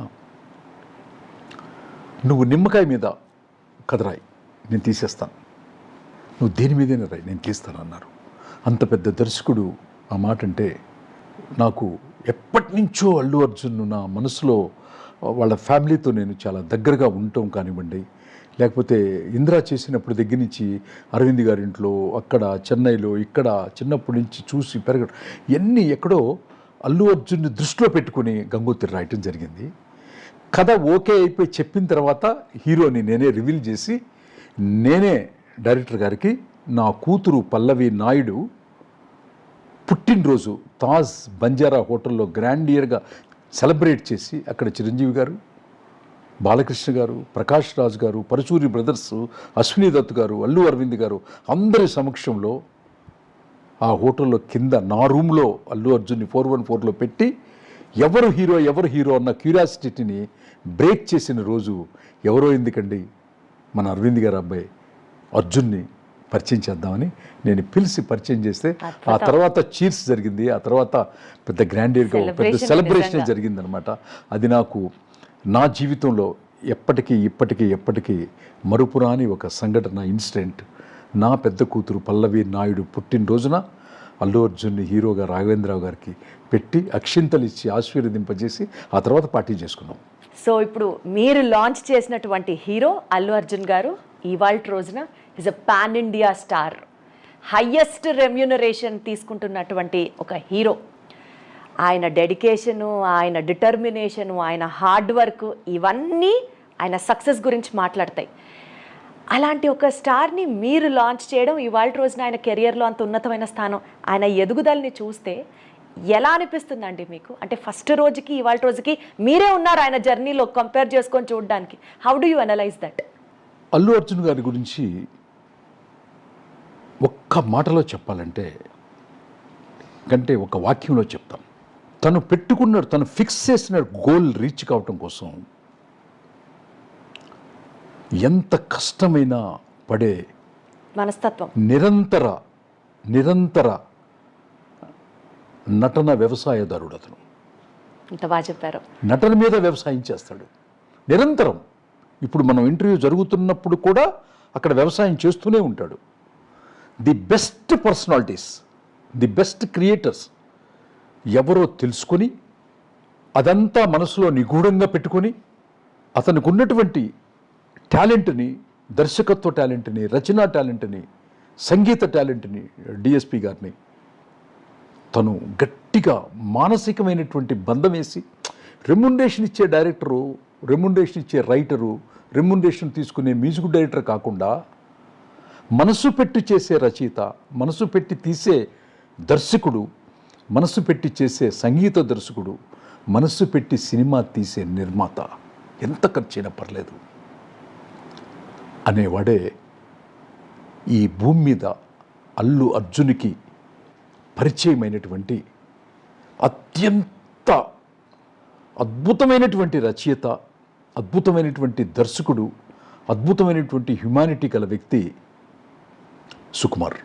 నువ్వు నిమ్మకాయ మీద కథ రాయి, నేను తీసేస్తాను, నువ్వు దేని మీదైనా రాయి, నేను తీస్తాను అన్నారు. అంత పెద్ద దర్శకుడు ఆ మాట అంటే నాకు ఎప్పటి నుంచో అల్లు అర్జున్ నా మనసులో వాళ్ళ ఫ్యామిలీతో నేను చాలా దగ్గరగా ఉండటం కానివ్వండి, లేకపోతే ఇందిరా చేసినప్పుడు దగ్గర నుంచి అరవింద్ గారి ఇంట్లో, అక్కడ చెన్నైలో, ఇక్కడ చిన్నప్పటి నుంచి చూసి పెరగడం, ఇవన్నీ ఎక్కడో అల్లు అర్జున్ని దృష్టిలో పెట్టుకుని గంగోత్రి రాయటం జరిగింది. కథ ఓకే అయిపోయి చెప్పిన తర్వాత హీరోని నేనే రివీల్ చేసి, నేనే డైరెక్టర్ గారికి నా కూతురు పల్లవి నాయుడు పుట్టినరోజు తాజ్ బంజారా హోటల్లో గ్రాండియర్గా సెలబ్రేట్ చేసి, అక్కడ చిరంజీవి గారు, బాలకృష్ణ గారు, ప్రకాష్ రాజ్ గారు, పరచూరి బ్రదర్స్, అశ్విని దత్ గారు, అల్లు అరవింద్ గారు అందరి సమక్షంలో ఆ హోటల్లో కింద నా రూమ్లో అల్లు అర్జున్ని 414లో పెట్టి ఎవరు హీరో అన్న క్యూరియాసిటీని బ్రేక్ చేసిన రోజు. ఎవరో ఎందుకండి, మన అరవింద్ గారు అబ్బాయి అర్జున్ని పరిచయం చేద్దామని నేను పిలిచి పరిచయం చేస్తే, ఆ తర్వాత చీర్స్ జరిగింది, ఆ తర్వాత పెద్ద గ్రాండియర్గా పెద్ద సెలబ్రేషన్ జరిగిందనమాట. అది నాకు నా జీవితంలో ఎప్పటికీ మరుపురాని ఒక సంఘటన, ఇన్సిడెంట్. నా పెద్ద కూతురు పల్లవి నాయుడు పుట్టినరోజున అల్లు అర్జున్ని హీరోగా రాఘవేంద్రరావు గారికి పెట్టి అక్షింతలు ఇచ్చి ఆశీర్వదింపజేసి ఆ తర్వాత పార్టీ చేసుకున్నాం. సో ఇప్పుడు మీరు లాంచ్ చేసినటువంటి హీరో అల్లు అర్జున్ గారు ఇవాళ రోజున is a pan India star, highest remuneration తీసుకుంటున్నటువంటి ఒక హీరో. ఆయన డెడికేషను, ఆయన డిటర్మినేషను, ఆయన హార్డ్ వర్క్, ఇవన్నీ ఆయన సక్సెస్ గురించి మాట్లాడతాయి. అలాంటి ఒక స్టార్ని మీరు లాంచ్ చేయడం, ఇవాళ రోజున ఆయన కెరియర్లో అంత ఉన్నతమైన స్థానం, ఆయన ఎదుగుదలని చూస్తే ఎలా అనిపిస్తుందండి మీకు? అంటే ఫస్ట్ రోజుకి ఇవాళ రోజుకి మీరే ఉన్నారు ఆయన జర్నీలో కంపేర్ చేసుకొని చూడడానికి. How do you analyse that? Allu Arjun గారి గురించి ఒక్క మాటలో చెప్పాలంటే, కంటే ఒక వాక్యంలో చెప్తాం. తను ఫిక్స్ చేసిన గోల్ రీచ్ కావటం కోసం ఎంత కష్టమైనా పడే మనస్తత్వం, నిరంతర నటన వ్యవసాయదారుడు అతను. ఇంత బాగా చెప్పారు. నటన మీద వ్యవసాయం చేస్తాడు నిరంతరం. ఇప్పుడు మనం ఇంటర్వ్యూ జరుగుతున్నప్పుడు కూడా అక్కడ వ్యవసాయం చేస్తూనే ఉంటాడు. The best personalities, the best creators ఎవరో తెలుసుకొని అదంతా మనసులో నిగూఢంగా పెట్టుకొని అతనికి ఉన్నటువంటి టాలెంట్ని, దర్శకత్వ టాలెంట్ని, రచనా టాలెంట్ని, సంగీత టాలెంట్ని, డిఎస్పి గారిని తను గట్టిగా మానసికమైనటువంటి బంధం వేసి, రెమ్యునరేషన్ ఇచ్చే డైరెక్టరు, రెమ్యునరేషన్ ఇచ్చే రైటరు, రెమ్యునరేషన్ తీసుకునే మ్యూజిక్ డైరెక్టర్ కాకుండా మనసు పెట్టి చేసే రచయిత, మనసు పెట్టి తీసే దర్శకుడు, మనసు పెట్టి చేసే సంగీత దర్శకుడు, మనసు పెట్టి సినిమా తీసే నిర్మాత, ఎంత ఖర్చైనా పర్లేదు అనేవాడే ఈ భూమి మీద అల్లు అర్జున్కి పరిచయమైనటువంటి అత్యంత అద్భుతమైనటువంటి రచయిత, అద్భుతమైనటువంటి దర్శకుడు, అద్భుతమైనటువంటి హ్యుమానిటీ గల వ్యక్తి సుకుమార్.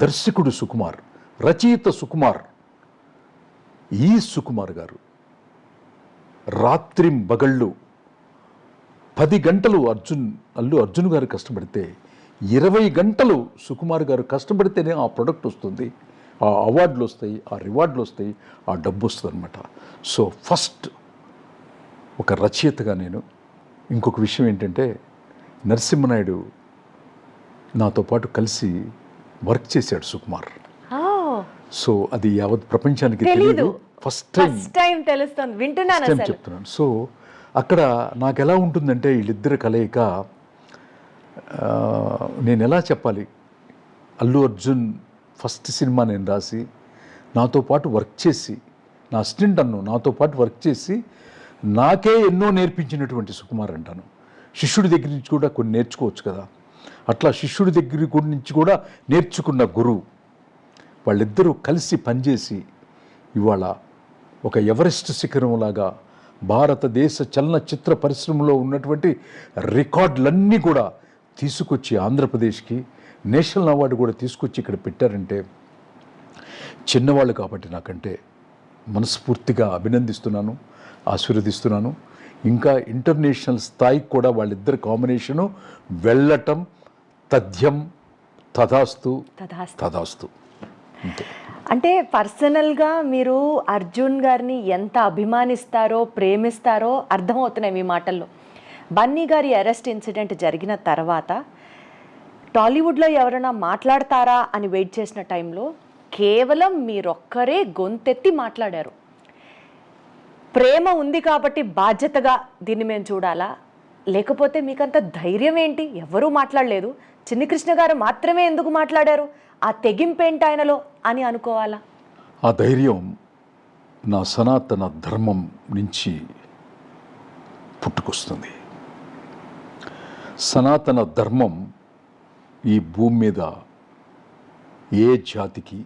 దర్శకుడు సుకుమార్, రచయిత సుకుమార్. ఈ సుకుమార్ గారు రాత్రింబగళ్ళు 10 గంటలు అల్లు అర్జున్ గారు కష్టపడితే 20 గంటలు సుకుమార్ గారు కష్టపడితేనే ఆ ప్రొడక్ట్ వస్తుంది, ఆ అవార్డులు వస్తాయి, ఆ రివార్డులు వస్తాయి, ఆ డబ్బు వస్తుంది అనమాట. సో ఫస్ట్ ఒక రచయితగా నేను ఇంకొక విషయం ఏంటంటే, నరసింహనాయుడు నాతో పాటు కలిసి వర్క్ చేశాడు సుకుమార్. సో అది యావత్ ప్రపంచానికి తెలియదు, ఫస్ట్ టైం తెలుస్తుంది, వింటున్నాను, చెప్తున్నాను. సో అక్కడ నాకు ఎలా ఉంటుందంటే వీళ్ళిద్దరి కలయిక, నేను ఎలా చెప్పాలి, అల్లు అర్జున్ ఫస్ట్ సినిమా నేను రాసి నాతో పాటు వర్క్ చేసి, నా అసిస్టెంట్ నాతో పాటు వర్క్ చేసి నాకే ఎన్నో నేర్పించినటువంటి సుకుమార్ అంటాను. శిష్యుడి దగ్గర నుంచి కూడా కొన్ని నేర్చుకోవచ్చు కదా, అట్లా శిష్యుడి దగ్గర నుంచి కూడా నేర్చుకున్న గురువు వాళ్ళిద్దరూ కలిసి పనిచేసి ఇవాళ ఒక ఎవరెస్ట్ శిఖరంలాగా భారతదేశ చలనచిత్ర పరిశ్రమలో ఉన్నటువంటి రికార్డులన్నీ కూడా తీసుకొచ్చి ఆంధ్రప్రదేశ్కి నేషనల్ అవార్డు కూడా తీసుకొచ్చి ఇక్కడ పెట్టారంటే చిన్నవాళ్ళు కాబట్టి నాకంటే మనస్ఫూర్తిగా అభినందిస్తున్నాను, ఆశీర్వదిస్తున్నాను. ఇంకా ఇంటర్నేషనల్ స్థాయికి కూడా వాళ్ళిద్దరు కాంబినేషను వెళ్ళటం తథ్యం తథాస్తు తథాస్తు అంతే. అంటే పర్సనల్గా మీరు అర్జున్ గారిని ఎంత అభిమానిస్తారో ప్రేమిస్తారో అర్థమవుతున్నాయి మీ మాటల్లో. బన్నీ గారి అరెస్ట్ ఇన్సిడెంట్ జరిగిన తర్వాత టాలీవుడ్లో ఎవరైనా మాట్లాడతారా అని వెయిట్ చేసిన టైంలో కేవలం మీరొక్కరే గొంతెత్తి మాట్లాడారు. ప్రేమ ఉంది కాబట్టి బాధ్యతగా దీన్ని మేము చూడాలా, లేకపోతే మీకంత ధైర్యం ఏంటి? ఎవరూ మాట్లాడలేదు, చిన్ని కృష్ణ గారు మాత్రమే ఎందుకు మాట్లాడారు, ఆ తెగింపేంటి ఆయనలో అని అనుకోవాలా? ఆ ధైర్యం నా సనాతన ధర్మం నుంచి పుట్టుకొస్తుంది. సనాతన ధర్మం ఈ భూమి మీద ఏ జాతికి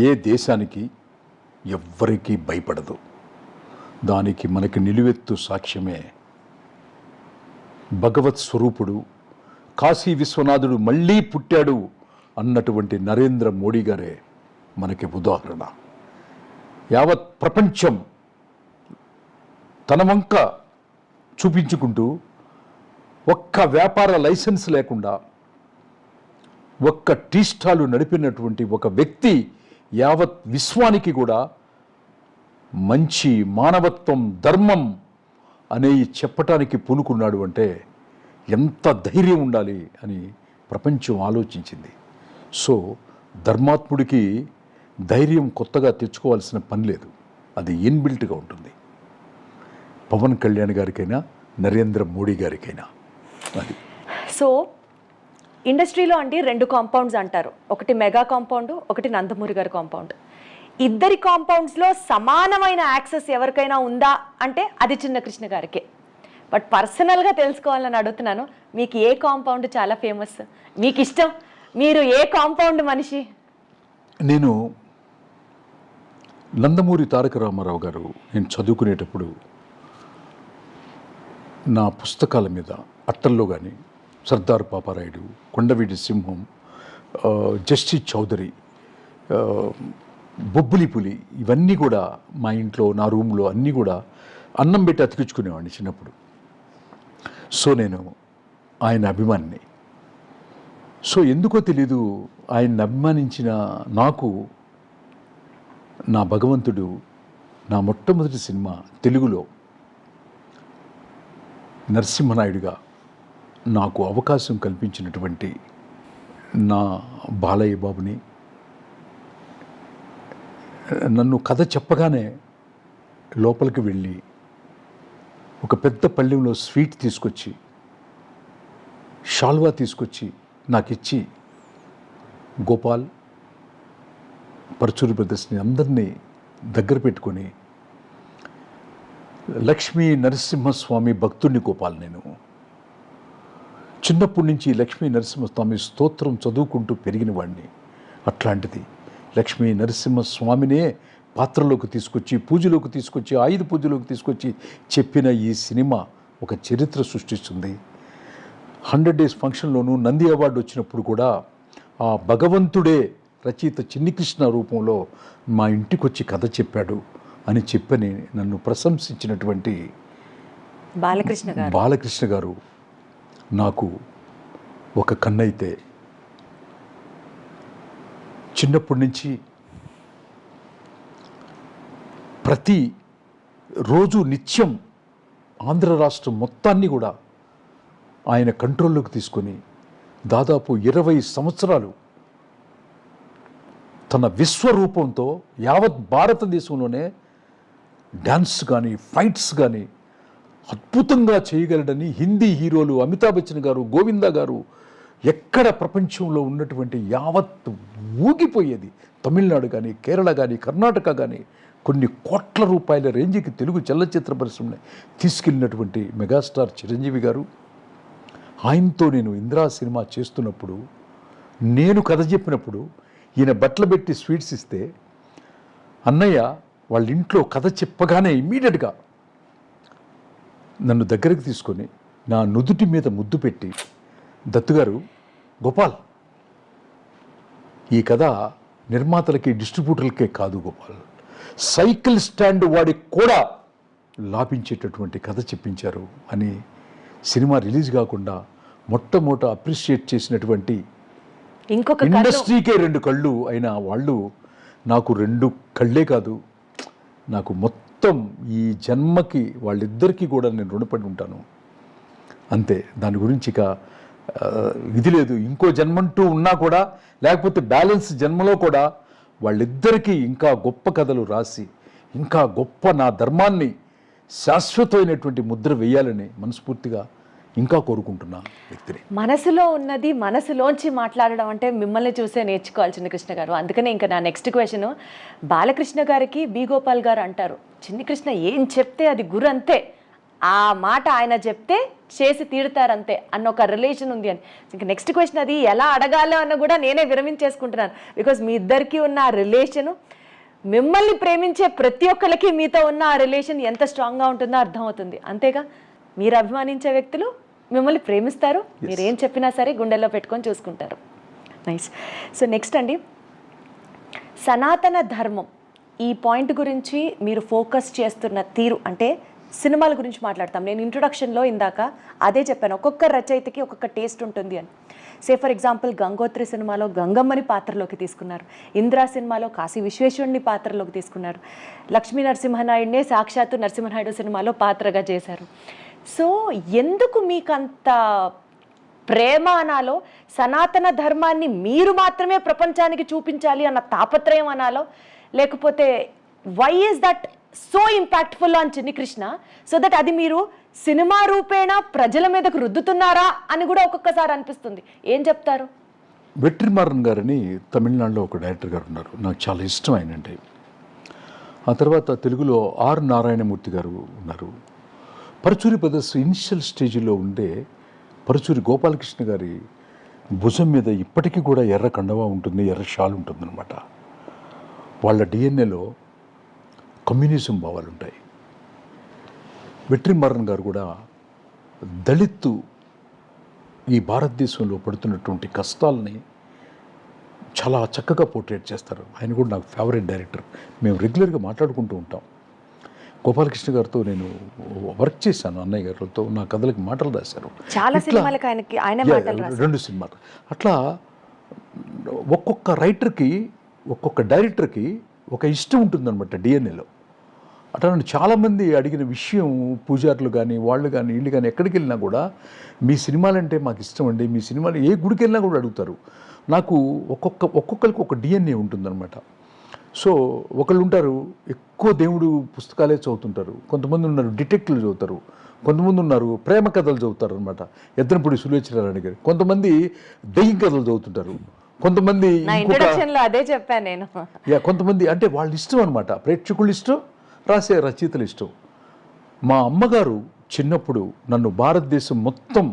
ఏ దేశానికి ఎవ్వరికీ భయపడదు. దానికి మనకి నిలువెత్తు సాక్ష్యమే భగవత్ స్వరూపుడు కాశీ విశ్వనాథుడు మళ్ళీ పుట్టాడు అన్నటువంటి నరేంద్ర మోడీ గారే మనకి ఉదాహరణ. యావత్ ప్రపంచం తన వంక చూపించుకుంటూ ఒక్క వ్యాపార లైసెన్స్ లేకుండా ఒక్క టీ స్టాలు నడిపినటువంటి ఒక వ్యక్తి యావత్ విశ్వానికి కూడా మంచి మానవత్వం ధర్మం అనేవి చెప్పటానికి పూనుకున్నాడు అంటే ఎంత ధైర్యం ఉండాలి అని ప్రపంచం ఆలోచించింది. సో ధర్మాత్ముడికి ధైర్యం కొత్తగా తెచ్చుకోవాల్సిన పని లేదు, అది ఇన్బిల్ట్గా ఉంటుంది. పవన్ కళ్యాణ్ గారికైనా నరేంద్ర మోడీ గారికైనా అది. సో ఇండస్ట్రీలో అంటే 2 కాంపౌండ్స్ అంటారు, ఒకటి మెగా కాంపౌండ్, ఒకటి నందమూరి గారి కాంపౌండ్. ఇద్దరి కాంపౌండ్స్లో సమానమైన యాక్సెస్ ఎవరికైనా ఉందా అంటే అది చిన్న కృష్ణ గారికే. బట్ పర్సనల్గా తెలుసుకోవాలని అడుగుతున్నాను, మీకు ఏ కాంపౌండ్ చాలా ఫేమస్, మీకు ఇష్టం, మీరు ఏ కాంపౌండ్ మనిషి? నేను నందమూరి తారక రామారావు గారు నేను చదువుకునేటప్పుడు నా పుస్తకాల మీద అట్టల్లో కానీ సర్దార్ పాపారాయుడు, కొండవీటి సింహం, జస్టిస్ చౌదరి, బొబ్బులి పులి ఇవన్నీ కూడా మా ఇంట్లో నా రూమ్లో అన్నీ కూడా అన్నం పెట్టి అతికించుకునేవాడిని చిన్నప్పుడు. సో నేను ఆయన అభిమానిని. సో ఎందుకో తెలీదు ఆయన్ని అభిమానించిన నాకు నా భగవంతుడు నా మొట్టమొదటి సినిమా తెలుగులో నరసింహనాయుడుగా నాకు అవకాశం కల్పించినటువంటి నా బాలయ్య బాబుని నన్ను కథ చెప్పగానే లోపలికి వెళ్ళి ఒక పెద్ద పళ్ళెంలో స్వీట్ తీసుకొచ్చి షాల్వా తీసుకొచ్చి నాకు ఇచ్చి గోపాల్ పరచూరి బ్రదర్స్ని అందరినీ దగ్గర పెట్టుకొని లక్ష్మీ నరసింహస్వామి భక్తుడిని గోపాల్. నేను చిన్నప్పటి నుంచి లక్ష్మీ నరసింహస్వామి స్తోత్రం చదువుకుంటూ పెరిగిన వాడిని. అట్లాంటిది లక్ష్మీ నరసింహస్వామినే పాత్రలోకి తీసుకొచ్చి పూజలోకి తీసుకొచ్చి ఆయుధ పూజలోకి తీసుకొచ్చి చెప్పిన ఈ సినిమా ఒక చరిత్ర సృష్టిస్తుంది. 100 days ఫంక్షన్లోనూ నంది అవార్డు వచ్చినప్పుడు కూడా ఆ భగవంతుడే రచయిత చిన్ని కృష్ణ రూపంలో మా ఇంటికి వచ్చి కథ చెప్పాడు అని చెప్పని నన్ను ప్రశంసించినటువంటి బాలకృష్ణ గారు నాకు ఒక కన్నైతే. చిన్నప్పటి నుంచి ప్రతి రోజు నిత్యం ఆంధ్ర రాష్ట్రం మొత్తాన్ని కూడా ఆయన కంట్రోల్లోకి తీసుకొని దాదాపు 20 సంవత్సరాలు తన విశ్వరూపంతో యావత్ భారతదేశంలోనే డ్యాన్స్ కానీ ఫైట్స్ కానీ అద్భుతంగా చేయగలడని హిందీ హీరోలు అమితాబ్ బచ్చన్ గారు, గోవిందా గారు ఎక్కడ ప్రపంచంలో ఉన్నటువంటి యావత్ ఊగిపోయేది. తమిళనాడు కానీ కేరళ కానీ కర్ణాటక కానీ కొన్ని కోట్ల రూపాయల రేంజ్కి తెలుగు చలనచిత్ర పరిశ్రమని తీసుకెళ్ళినటువంటి మెగాస్టార్ చిరంజీవి గారు. ఆయనతో నేను ఇంద్రా సినిమా చేస్తున్నప్పుడు నేను కథ చెప్పినప్పుడు ఈయన బట్టలు పెట్టి స్వీట్స్ ఇస్తే అన్నయ్య వాళ్ళ ఇంట్లో కథ చెప్పగానే ఇమ్మీడియట్గా నన్ను దగ్గరికి తీసుకొని నా నుదుటి మీద ముద్దు పెట్టి, దత్తుగారు, గోపాల్, ఈ కథ నిర్మాతలకి డిస్ట్రిబ్యూటర్లకే కాదు గోపాల్, సైకిల్ స్టాండ్ వాడికి కూడా లాభించేటటువంటి కథ చెప్పించారు అని సినిమా రిలీజ్ కాకుండా మొట్టమొదట అప్రిషియేట్ చేసినటువంటి ఇంకొక ఇండస్ట్రీకే 2 కళ్ళు అయిన వాళ్ళు నాకు 2 కళ్ళే కాదు, నాకు మొత్తం ఈ జన్మకి వాళ్ళిద్దరికీ కూడా నేను రుణపడి ఉంటాను. అంతే, దాని గురించి ఇక ఇది లేదు. ఇంకో జన్మంటూ ఉన్నా కూడా, లేకపోతే బ్యాలెన్స్ జన్మలో కూడా వాళ్ళిద్దరికీ ఇంకా గొప్ప కథలు రాసి ఇంకా గొప్ప నా ధర్మాన్ని శాశ్వతమైనటువంటి ముద్ర వేయాలని మనస్ఫూర్తిగా ఇంకా కోరుకుంటున్నా వ్యక్తిని. మనసులో ఉన్నది మనసులోంచి మాట్లాడడం అంటే మిమ్మల్ని చూసే నేర్చుకోవాలి చిన్ని కృష్ణ గారు. అందుకనే ఇంకా నా నెక్స్ట్ క్వశ్చన్, బాలకృష్ణ గారికి బి గోపాల్ గారు అంటారు, చిన్ని కృష్ణ ఏం చెప్తే అది గురు అంతే, ఆ మాట ఆయన చెప్తే చేసి తీరుతారంతే అన్న ఒక రిలేషన్ ఉంది అని. ఇంకా నెక్స్ట్ క్వశ్చన్ అది ఎలా అడగాలో అన్న కూడా నేనే విరమించేసుకుంటున్నాను. బికాజ్ మీ ఇద్దరికి ఉన్న ఆ రిలేషను, మిమ్మల్ని ప్రేమించే ప్రతి ఒక్కరికి మీతో ఉన్న ఆ రిలేషన్ ఎంత స్ట్రాంగ్గా ఉంటుందో అర్థమవుతుంది. అంతేగా, మీరు అభిమానించే వ్యక్తులు మిమ్మల్ని ప్రేమిస్తారు, మీరు ఏం చెప్పినా సరే గుండెల్లో పెట్టుకొని చూసుకుంటారు. నైస్. సో నెక్స్ట్ అండి, సనాతన ధర్మం ఈ పాయింట్ గురించి మీరు ఫోకస్ చేస్తున్న తీరు, అంటే సినిమాల గురించి మాట్లాడతాం. నేను ఇంట్రొడక్షన్లో ఇందాక అదే చెప్పాను, ఒక్కొక్క రచయితకి ఒక్కొక్క టేస్ట్ ఉంటుంది అని. సే ఫర్ ఎగ్జాంపుల్ గంగోత్రి సినిమాలో గంగమ్మని పాత్రలోకి తీసుకున్నారు, ఇంద్రా సినిమాలో కాశీ విశ్వేశ్వరుని పాత్రలోకి తీసుకున్నారు, లక్ష్మీ నరసింహనాయుడినే సాక్షాత్తు నరసింహనాయుడు సినిమాలో పాత్రగా చేశారు. సో ఎందుకు మీకు అంత ప్రేమ అనాలో, సనాతన ధర్మాన్ని మీరు మాత్రమే ప్రపంచానికి చూపించాలి అన్న తాపత్రయం అనాలో, లేకపోతే why is that so impactful on Chinni Krishna, so that అది మీరు సినిమా రూపేణ ప్రజల మీదకు రుద్దుతున్నారా అని కూడా ఒక్కొక్కసారి అనిపిస్తుంది. ఏం చెప్తారు? వెట్రిమారన్ గారని తమిళనాడులో ఒక డైరెక్టర్ గారు ఉన్నారు, నాకు చాలా ఇష్టం ఆయనంటే. ఆ తర్వాత తెలుగులో ఆర్ నారాయణమూర్తి గారు ఉన్నారు. పరుచూరి బ్రదర్స్ ఇనిషియల్ స్టేజ్లో ఉండే పరుచూరి గోపాలకృష్ణ గారి భుజం మీద ఇప్పటికీ కూడా ఎర్ర కండవా ఉంటుంది, ఎర్ర షాల్ ఉంటుందన్నమాట. వాళ్ళ డిఎన్ఏలో కమ్యూనిజం భావాలు ఉంటాయి. వెట్రిమారన్ గారు కూడా దళిత్తు ఈ భారతదేశంలో పడుతున్నటువంటి కష్టాలని చాలా చక్కగా పోర్ట్రేట్ చేస్తారు. ఆయన కూడా నాకు ఫేవరెట్ డైరెక్టర్, మేము రెగ్యులర్గా మాట్లాడుకుంటూ ఉంటాం. గోపాలకృష్ణ గారితో నేను వర్క్ చేశాను, అన్నయ్య గారితో నా కథలకి మాటలు రాశారు. చాలా సినిమాలకి ఆయన మాటలు రాశారు, 2 సినిమాలు. అట్లా ఒక్కొక్క రైటర్కి ఒక్కొక్క డైరెక్టర్కి ఒక ఇష్టం ఉంటుందన్నమాట డిఎన్ఏలో. అట్లా నన్ను చాలామంది అడిగిన విషయం, పూజారులు కానీ వాళ్ళు కానీ వీళ్ళు కానీ ఎక్కడికి వెళ్ళినా కూడా మీ సినిమాలంటే మాకు ఇష్టం అండి, మీ సినిమాలు ఏ గుడికి వెళ్ళినా కూడా అడుగుతారు. నాకు ఒక్కొక్కరికి ఒక డిఎన్ఏ ఉంటుందన్నమాట. సో ఒకళ్ళు ఉంటారు ఎక్కువ దేవుడు పుస్తకాలే చదువుతుంటారు, కొంతమంది ఉన్నారు డిటెక్టివ్లు చదువుతారు, కొంతమంది ఉన్నారు ప్రేమ కథలు చదువుతారు అనమాట, ఎద్దనపూడి సులోచనారాయణ గారు, కొంతమంది దెయ్యం కథలు చదువుతుంటారు, కొంతమంది అదే చెప్పాను నేను. కొంతమంది అంటే వాళ్ళ ఇష్టం అనమాట, ప్రేక్షకులు ఇష్టం, రాసే రచయితలు ఇష్టం. మా అమ్మగారు చిన్నప్పుడు నన్ను భారతదేశం మొత్తం,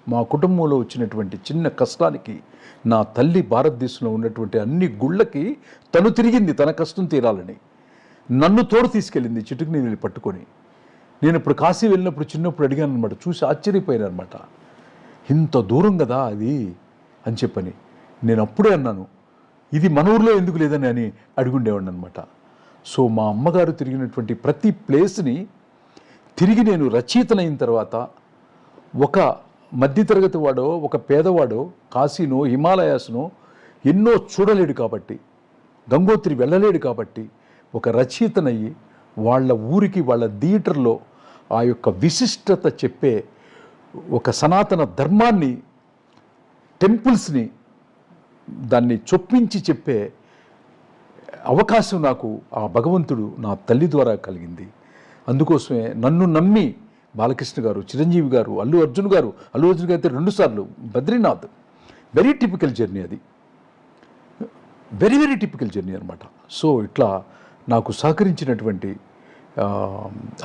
మా కుటుంబంలో వచ్చినటువంటి చిన్న కష్టానికి నా తల్లి భారతదేశంలో ఉన్నటువంటి అన్ని గుళ్ళకి తను తిరిగింది తన కష్టం తీరాలని, నన్ను తోడు తీసుకెళ్ళింది చిటుకు నీళ్ళు పట్టుకొని. నేను ఇప్పుడు కాశీ వెళ్ళినప్పుడు చిన్నప్పుడు అడిగాను అనమాట, చూసి ఆశ్చర్యపోయాను అనమాట, ఇంత దూరం కదా అది అని చెప్పని. నేను అప్పుడే అన్నాను, ఇది మన ఊర్లో ఎందుకు లేదని అని అడుగుండేవాడిని అనమాట. సో మా అమ్మగారు తిరిగినటువంటి ప్రతి ప్లేస్ని తిరిగి నేను రచయితనైన తర్వాత, ఒక మధ్యతరగతి వాడో ఒక పేదవాడో కాశీనో హిమాలయాస్నో ఎన్నో చూడలేడు కాబట్టి, గంగోత్రి వెళ్ళలేడు కాబట్టి, ఒక రచయితనయ్యి వాళ్ళ ఊరికి వాళ్ళ థియేటర్లో ఆ యొక్క విశిష్టత చెప్పే ఒక సనాతన ధర్మాన్ని, టెంపుల్స్ని దాన్ని చొప్పించి చెప్పే అవకాశం నాకు ఆ భగవంతుడు నా తల్లి ద్వారా కలిగింది. అందుకోసమే నన్ను నమ్మి బాలకృష్ణ గారు, చిరంజీవి గారు, అల్లు అర్జున్ గారు అయితే 2 సార్లు బద్రీనాథ్, వెరీ టిపికల్ జర్నీ అది, వెరీ వెరీ టిపికల్ జర్నీ అనమాట. సో ఇట్లా నాకు సహకరించినటువంటి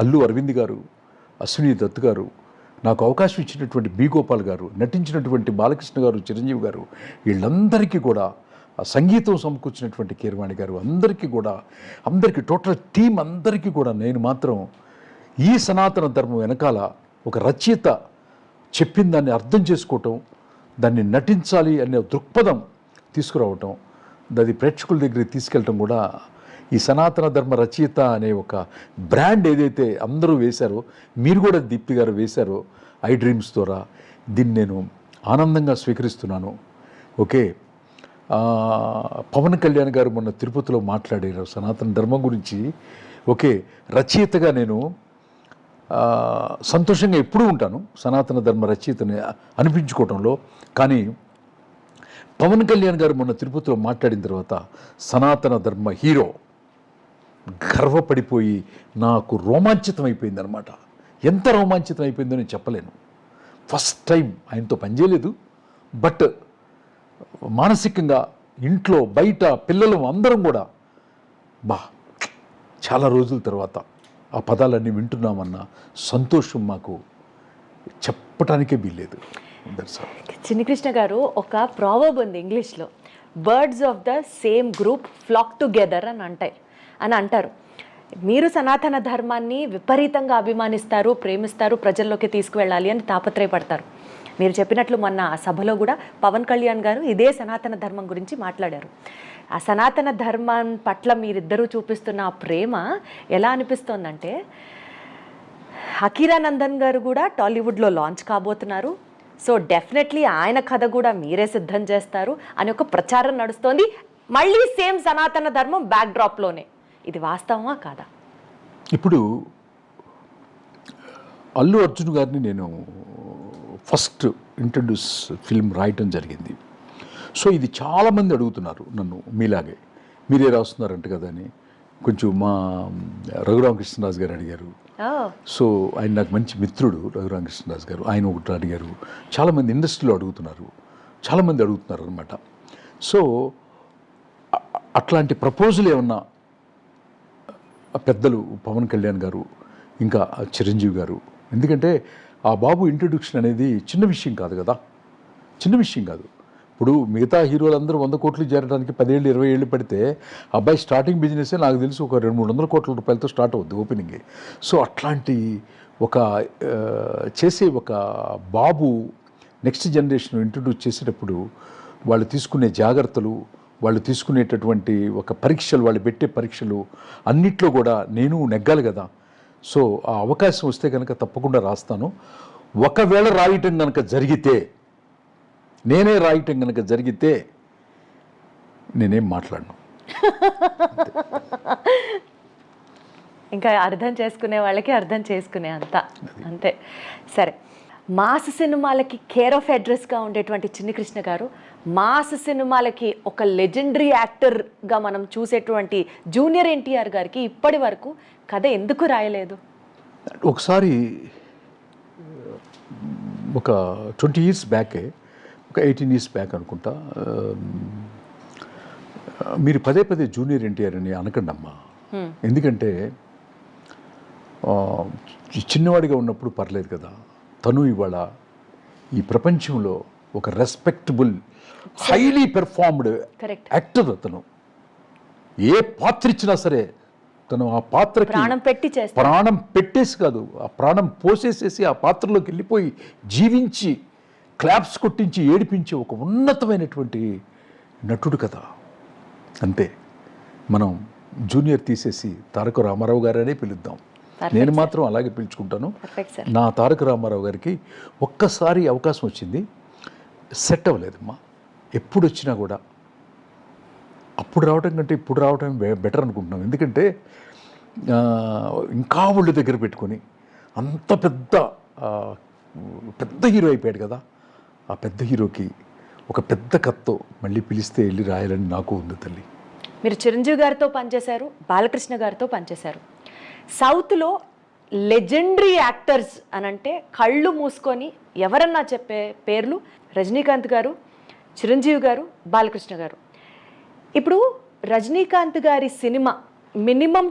అల్లు అరవింద్ గారు, అశ్విని దత్ గారు, నాకు అవకాశం ఇచ్చినటువంటి బి గోపాల్ గారు, నటించినటువంటి బాలకృష్ణ గారు, చిరంజీవి గారు, వీళ్ళందరికీ కూడా ఆ సంగీతం సమకూర్చినటువంటి కీరవాణి గారు అందరికీ టోటల్ టీం అందరికీ కూడా నేను మాత్రం ఈ సనాతన ధర్మం వెనకాల ఒక రచయిత చెప్పిన దాన్ని అర్థం చేసుకోవటం, దాన్ని నటించాలి అనే దృక్పథం తీసుకురావటం, అది ప్రేక్షకుల దగ్గరికి తీసుకెళ్ళటం కూడా ఈ సనాతన ధర్మ రచయిత అనే ఒక బ్రాండ్ ఏదైతే అందరూ వేశారో, మీరు కూడా దీప్తి గారు వేశారో ఐ డ్రీమ్స్ ద్వారా, దీన్ని నేను ఆనందంగా స్వీకరిస్తున్నాను. ఓకే, పవన్ కళ్యాణ్ గారు మొన్న తిరుపతిలో మాట్లాడారు సనాతన ధర్మం గురించి. ఓకే, రచయితగా నేను సంతోషంగా ఎప్పుడూ ఉంటాను సనాతన ధర్మ రచయితని అనిపించుకోవటంలో. కానీ పవన్ కళ్యాణ్ గారు మొన్న తిరుపతిలో మాట్లాడిన తర్వాత సనాతన ధర్మ హీరో గర్వపడిపోయి నాకు రోమాంచితం అయిపోయింది అనమాట. ఎంత రోమాంచితం అయిపోయిందో నేను చెప్పలేను. ఫస్ట్ టైం ఆయనతో పనిచేయలేదు, బట్ మానసికంగా ఇంట్లో బయట పిల్లలు అందరం కూడా చాలా రోజుల తర్వాత ఆ పదాలన్నీ వింటున్నామన్న సంతోషం మాకు చెప్పటానికే వీల్లేదు. చిన్ని కృష్ణ గారు, ఒక ప్రావర్బ్ ఉంది ఇంగ్లీష్లో, birds of the same group flock together అని అంటారు. మీరు సనాతన ధర్మాన్ని విపరీతంగా అభిమానిస్తారు, ప్రేమిస్తారు, ప్రజల్లోకి తీసుకువెళ్ళాలి అని తాపత్రయపడతారు. మీరు చెప్పినట్లు మొన్న ఆ సభలో కూడా పవన్ కళ్యాణ్ గారు ఇదే సనాతన ధర్మం గురించి మాట్లాడారు. ఆ సనాతన ధర్మం పట్ల మీరిద్దరూ చూపిస్తున్న ఆ ప్రేమ ఎలా అనిపిస్తోందంటే, హకీరానందన్ గారు కూడా టాలీవుడ్లో లాంచ్ కాబోతున్నారు, సో డెఫినెట్లీ ఆయన కథ కూడా మీరే సిద్ధం చేస్తారు అని ఒక ప్రచారం నడుస్తోంది. మళ్ళీ సేమ్ సనాతన ధర్మం బ్యాక్డ్రాప్లోనే. ఇది వాస్తవమా కాదా? ఇప్పుడు అల్లు అర్జున్ గారిని నేను ఫస్ట్ ఇంట్రడ్యూస్ ఫిల్మ్ రాయటం జరిగింది. సో ఇది చాలామంది అడుగుతున్నారు నన్ను, మీలాగే మీరే రాస్తున్నారంట కదా అని. కొంచెం మా రఘురామకృష్ణరాజు గారు అడిగారు. సో ఆయన నాకు మంచి మిత్రుడు రఘురామకృష్ణరాజు గారు, ఆయన ఒకటి అడిగారు. చాలామంది ఇండస్ట్రీలో అడుగుతున్నారు, చాలామంది అడుగుతున్నారు అనమాట. సో అట్లాంటి ప్రపోజల్ ఏమన్నా పెద్దలు పవన్ కళ్యాణ్ గారు, ఇంకా చిరంజీవి గారు, ఎందుకంటే ఆ బాబు ఇంట్రొడక్షన్ అనేది చిన్న విషయం కాదు కదా, చిన్న విషయం కాదు. ఇప్పుడు మిగతా హీరోలందరూ 100 కోట్లు చేరడానికి 10 ఏళ్ళు 20 ఏళ్ళు పడితే, అబ్బాయి స్టార్టింగ్ బిజినెస్సే నాకు తెలిసి ఒక 200-300 కోట్ల రూపాయలతో స్టార్ట్ అవుద్ది ఓపెనింగ్. సో అట్లాంటి ఒక చేసే ఒక బాబు నెక్స్ట్ జనరేషన్ ఇంట్రొడ్యూస్ చేసేటప్పుడు వాళ్ళు తీసుకునే జాగ్రత్తలు, వాళ్ళు తీసుకునేటటువంటి ఒక పరీక్షలు, వాళ్ళు పెట్టే పరీక్షలు అన్నిట్లో కూడా నేను నెగ్గాలి కదా. సో ఆ అవకాశం వస్తే కనుక తప్పకుండా రాస్తాను. ఒకవేళ రాయటం కనుక జరిగితే, నేనే రాయటం కనుక జరిగితే నేనేం మాట్లాడను. ఇంకా అర్థం చేసుకునే వాళ్ళకి అర్థం చేసుకునే అంతే. సరే, మాస్ సినిమాలకి కేర్ ఆఫ్ అడ్రస్గా ఉండేటువంటి చిన్ని కృష్ణ గారు, మాస్ సినిమాలకి ఒక లెజెండరీ యాక్టర్గా మనం చూసేటువంటి జూనియర్ ఎన్టీఆర్ గారికి ఇప్పటి వరకు కథ ఎందుకు రాయలేదు? ఒకసారి ఒక 20 years బ్యాకే, ఒక 18 years బ్యాక్ అనుకుంటా, మీరు పదే పదే జూనియర్ ఎన్టీఆర్ అని అనకండి అమ్మా. ఎందుకంటే చిన్నవాడిగా ఉన్నప్పుడు పర్లేదు కదా, తను ఇవాళ ఈ ప్రపంచంలో ఒక రెస్పెక్టబుల్ హైలీ పెర్ఫార్మ్డ్ యాక్టర్. అతను ఏ పాత్ర ఇచ్చినా సరే తను ఆ పాత్రకి ప్రాణం పెట్టేసి కాదు, ఆ ప్రాణం పోసేసేసి ఆ పాత్రలోకి వెళ్ళిపోయి జీవించి క్లాప్స్ కొట్టించి ఏడిపించే ఒక ఉన్నతమైనటువంటి నటుడు కదా. అంతే, మనం జూనియర్ తీసేసి తారక రామారావు గారనే పిలుద్దాం. నేను మాత్రం అలాగే పిలుచుకుంటాను. నా తారక రామారావు గారికి ఒక్కసారి అవకాశం వచ్చింది, సెట్ అవ్వలేదమ్మా. ఎప్పుడు వచ్చినా కూడా అప్పుడు రావడం కంటే ఇప్పుడు రావడం బెటర్ అనుకుంటున్నాం. ఎందుకంటే ఇంకా ఒళ్ళు దగ్గర పెట్టుకొని అంత పెద్ద హీరో అయిపోయాడు కదా. ఆ పెద్ద హీరోకి ఒక పెద్ద కథతో మళ్ళీ పిలిస్తే వెళ్ళి రాయాలని నాకు ఉంది తల్లి. మీరు చిరంజీవి గారితో పనిచేశారు, బాలకృష్ణ గారితో పనిచేశారు. సౌత్లో లెజెండరీ యాక్టర్స్ అనంటే కళ్ళు మూసుకొని ఎవరన్నా చెప్పే పేర్లు రజనీకాంత్ గారు, చిరంజీవి గారు, బాలకృష్ణ గారు. ఇప్పుడు రజనీకాంత్ గారి cinema minimum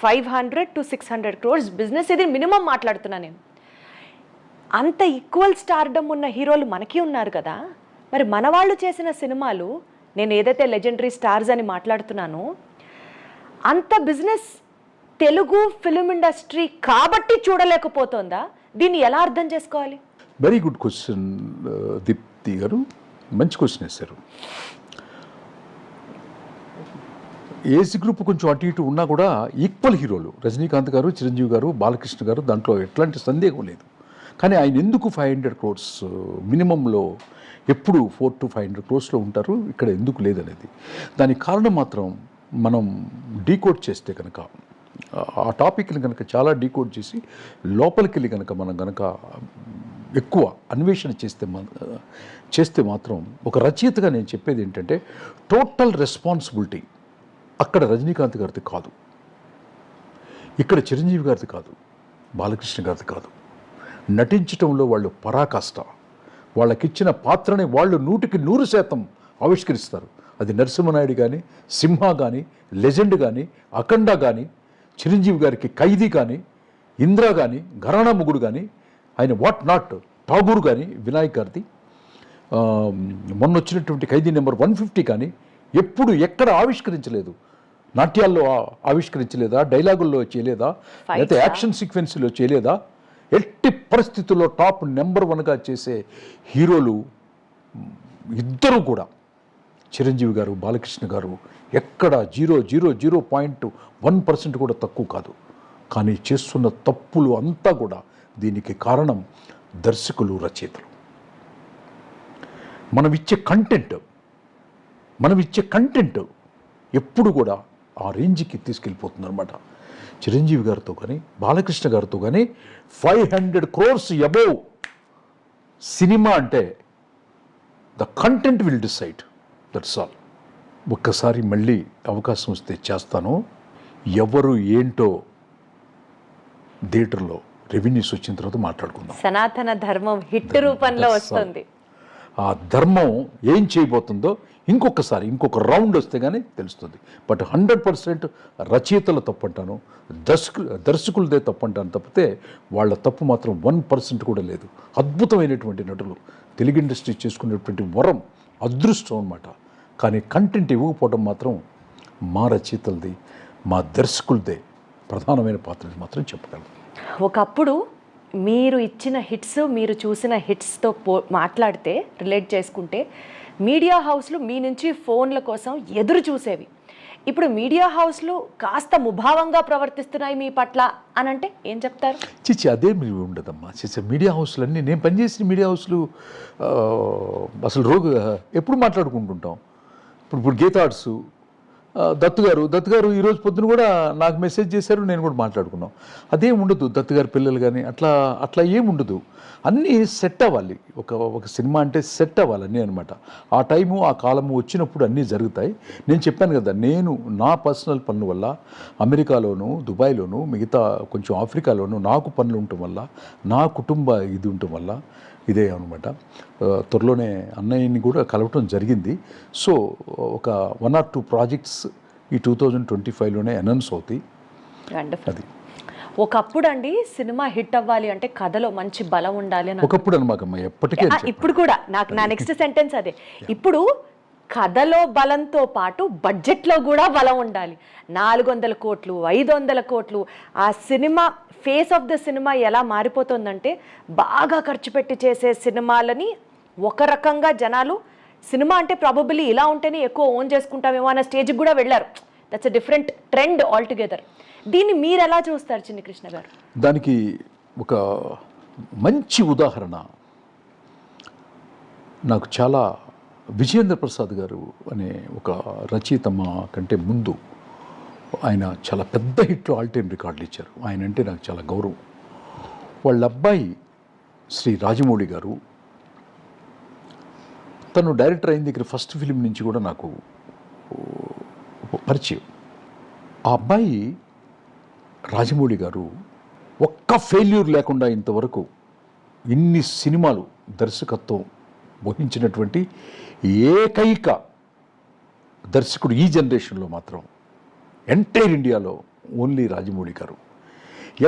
500 to 600 crores business, ఇది మినిమం మాట్లాడుతున్నా నేను. అంత ఈక్వల్ స్టార్డమ్ ఉన్న హీరోలు మనకి ఉన్నారు కదా, మరి మన వాళ్ళు చేసిన సినిమాలు నేను ఏదైతే లెజెండరీ స్టార్స్ అని మాట్లాడుతున్నానో అంత బిజినెస్ తెలుగు ఫిలిం ఇండస్ట్రీ కాబట్టి చూడలేకపోతుందా? దీన్ని ఎలా అర్థం చేసుకోవాలి? వెరీ గుడ్ క్వశ్చన్ దీప్తి గారు, మంచి క్వశ్చన్ వేశారు. ఏజ్ గ్రూప్ కొంచెం అటు ఇటు ఉన్నా కూడా ఈక్వల్ హీరోలు రజనీకాంత్ గారు, చిరంజీవి గారు, బాలకృష్ణ గారు, దాంట్లో ఎట్లాంటి సందేహం లేదు. కానీ ఆయన ఎందుకు 500 crores మినిమంలో ఎప్పుడు 400 to 500 crores ఉంటారు, ఇక్కడ ఎందుకు లేదనేది దానికి కారణం మాత్రం మనం డీకోడ్ చేస్తే కనుక, ఆ టాపిక్ని కనుక చాలా డీకోడ్ చేసి లోపలికి వెళ్ళి కనుక మనం కనుక ఎక్కువ అన్వేషణ చేస్తే మాత్రం ఒక రచయితగా నేను చెప్పేది ఏంటంటే టోటల్ రెస్పాన్సిబిలిటీ అక్కడ రజనీకాంత్ గారిది కాదు, ఇక్కడ చిరంజీవి గారిది కాదు, బాలకృష్ణ గారిది కాదు. నటించటంలో వాళ్ళు పరాకాష్ట, వాళ్ళకిచ్చిన పాత్రని వాళ్ళు 100% ఆవిష్కరిస్తారు. అది నరసింహనాయుడు కానీ, సింహ కానీ, లెజెండ్ కానీ, అఖండ కానీ, చిరంజీవి గారికి ఖైదీ కానీ, ఇంద్ర కానీ, ఘరానా ముగుడు కానీ, ఆయన వాట్ నాట్ ఠాగూర్ కానీ, వినాయక్ గారిది మొన్న వచ్చినటువంటి ఖైదీ నెంబర్ 150 కానీ ఎప్పుడు ఎక్కడ ఆవిష్కరించలేదు. నాట్యాల్లో ఆవిష్కరించలేదా, డైలాగుల్లో చేయలేదా, లేకపోతే యాక్షన్ సీక్వెన్స్లో చేయలేదా? ఎట్టి పరిస్థితుల్లో టాప్ నెంబర్ 1గా చేసే హీరోలు ఇద్దరు కూడా, చిరంజీవి గారు, బాలకృష్ణ గారు ఎక్కడ 0.01% కూడా తక్కువ కాదు. కానీ చేస్తున్న తప్పులు అంతా కూడా దీనికి కారణం దర్శకులు, రచయితలు. మనం ఇచ్చే కంటెంట్ ఎప్పుడు కూడా ఆ రేంజ్కి తీసుకెళ్ళిపోతుంది అనమాట. చిరంజీవి గారితో కానీ, బాలకృష్ణ గారితో కానీ 500 crores అబోవ్ సినిమా అంటే the content will decide, that's all. ఒక్కసారి మళ్ళీ అవకాశం వస్తే చేస్తాను. ఎవరు ఏంటో థియేటర్లో రెవెన్యూస్ వచ్చిన తర్వాత మాట్లాడుకుందాం. సనాతన ధర్మం హిట్ రూపంలో వస్తుంది. ఆ ధర్మం ఏం చేయబోతుందో ఇంకొక రౌండ్ వస్తే కానీ తెలుస్తుంది. బట్ 100% రచయితల తప్పు అంటాను, దర్శకులదే తప్పు అంటాను తప్పితే వాళ్ళ తప్పు మాత్రం 1% కూడా లేదు. అద్భుతమైనటువంటి నటులు, తెలుగు ఇండస్ట్రీ చేసుకునేటువంటి వరం, అదృష్టం అన్నమాట. కానీ కంటెంట్ ఇవ్వకపోవడం మాత్రం మా రచయితలది, మా దర్శకులదే ప్రధానమైన పాత్రని మాత్రం చెప్పగలను. ఒకప్పుడు మీరు ఇచ్చిన హిట్స్, మీరు చూసిన హిట్స్తో మాట్లాడితే, రిలేట్ చేసుకుంటే మీడియా హౌస్లు మీ నుంచి ఫోన్ల కోసం ఎదురు చూసేవి. ఇప్పుడు మీడియా హౌస్లు కాస్త ముభావంగా ప్రవర్తిస్తున్నాయి మీ పట్ల అని అంటే ఏం చెప్తారు? చిచ్చి అదే మీరు ఉండదమ్మా. చిచ్చి మీడియా హౌస్లన్నీ, నేను పనిచేసిన మీడియా హౌస్లు అసలు ఎప్పుడు మాట్లాడుకుంటుంటాం. ఇప్పుడు గీతా ఆర్ట్స్ దత్తు గారు ఈరోజు పొద్దున కూడా నాకు మెసేజ్ చేశారు, నేను కూడా మాట్లాడుకున్నాం. అదేం ఉండదు, దత్తు గారి పిల్లలు కానీ అట్లా ఏం ఉండదు. అన్నీ సెట్ అవ్వాలి. ఒక సినిమా అంటే సెట్ అవ్వాలి అన్నీ అనమాట. ఆ టైము, ఆ కాలము వచ్చినప్పుడు అన్నీ జరుగుతాయి. నేను చెప్పాను కదా, నేను నా పర్సనల్ పనుల వల్ల అమెరికాలోను, దుబాయ్లోను, మిగతా కొంచెం ఆఫ్రికాలోను నాకు పనులు ఉండటం వల్ల, నా కుటుంబ ఇది ఉండటం వల్ల ఇదే అనమాట. త్వరలోనే అన్నయ్యని కూడా కలవటం జరిగింది. సో ఒక 1 or 2 ప్రాజెక్ట్స్ ఈ 2025లోనే అనౌన్స్ అవుతాయి. అది ఒకప్పుడు అండి సినిమా హిట్ అవ్వాలి అంటే కథలో మంచి బలం ఉండాలి అని. ఒకప్పుడు అనమాకమ్మ, ఎప్పటికే. ఇప్పుడు కూడా నా నెక్స్ట్ సెంటెన్స్ అదే. ఇప్పుడు కథలో బలంతో పాటు బడ్జెట్లో కూడా బలం ఉండాలి. 400 కోట్లు, 500 కోట్లు. ఆ cinema face of the cinema ఎలా మారిపోతుందంటే, బాగా ఖర్చు పెట్టి చేసే సినిమాలని ఒక రకంగా జనాలు, సినిమా అంటే ప్రాబబిలీ ఇలా ఉంటేనే ఎక్కువ ఓన్ చేసుకుంటామేమో అన్న స్టేజ్కి కూడా వెళ్ళారు. That's a different trend all together. దీన్ని మీరు ఎలా చూస్తారు చిన్ని కృష్ణ గారు? దానికి ఒక మంచి ఉదాహరణ నాకు చాలా విజయేంద్ర ప్రసాద్ గారు అనే ఒక రచయిత మా కంటే ముందు ఆయన చాలా పెద్ద హిట్లు, ఆల్ టైమ్ రికార్డులు ఇచ్చారు. ఆయన అంటే నాకు చాలా గౌరవం. వాళ్ళ అబ్బాయి శ్రీ రాజమౌళి గారు, తను డైరెక్టర్ అయిన దగ్గర ఫస్ట్ ఫిలిం నుంచి కూడా నాకు పరిచయం. ఆ అబ్బాయి రాజమౌళి గారు ఒక్క ఫెయిల్యూర్ లేకుండా ఇంతవరకు ఇన్ని సినిమాలు దర్శకత్వం వహించినటువంటి ఏకైక దర్శకుడు ఈ జనరేషన్లో మాత్రం ఎంటైర్ ఇండియాలో ఓన్లీ రాజమౌళి గారు.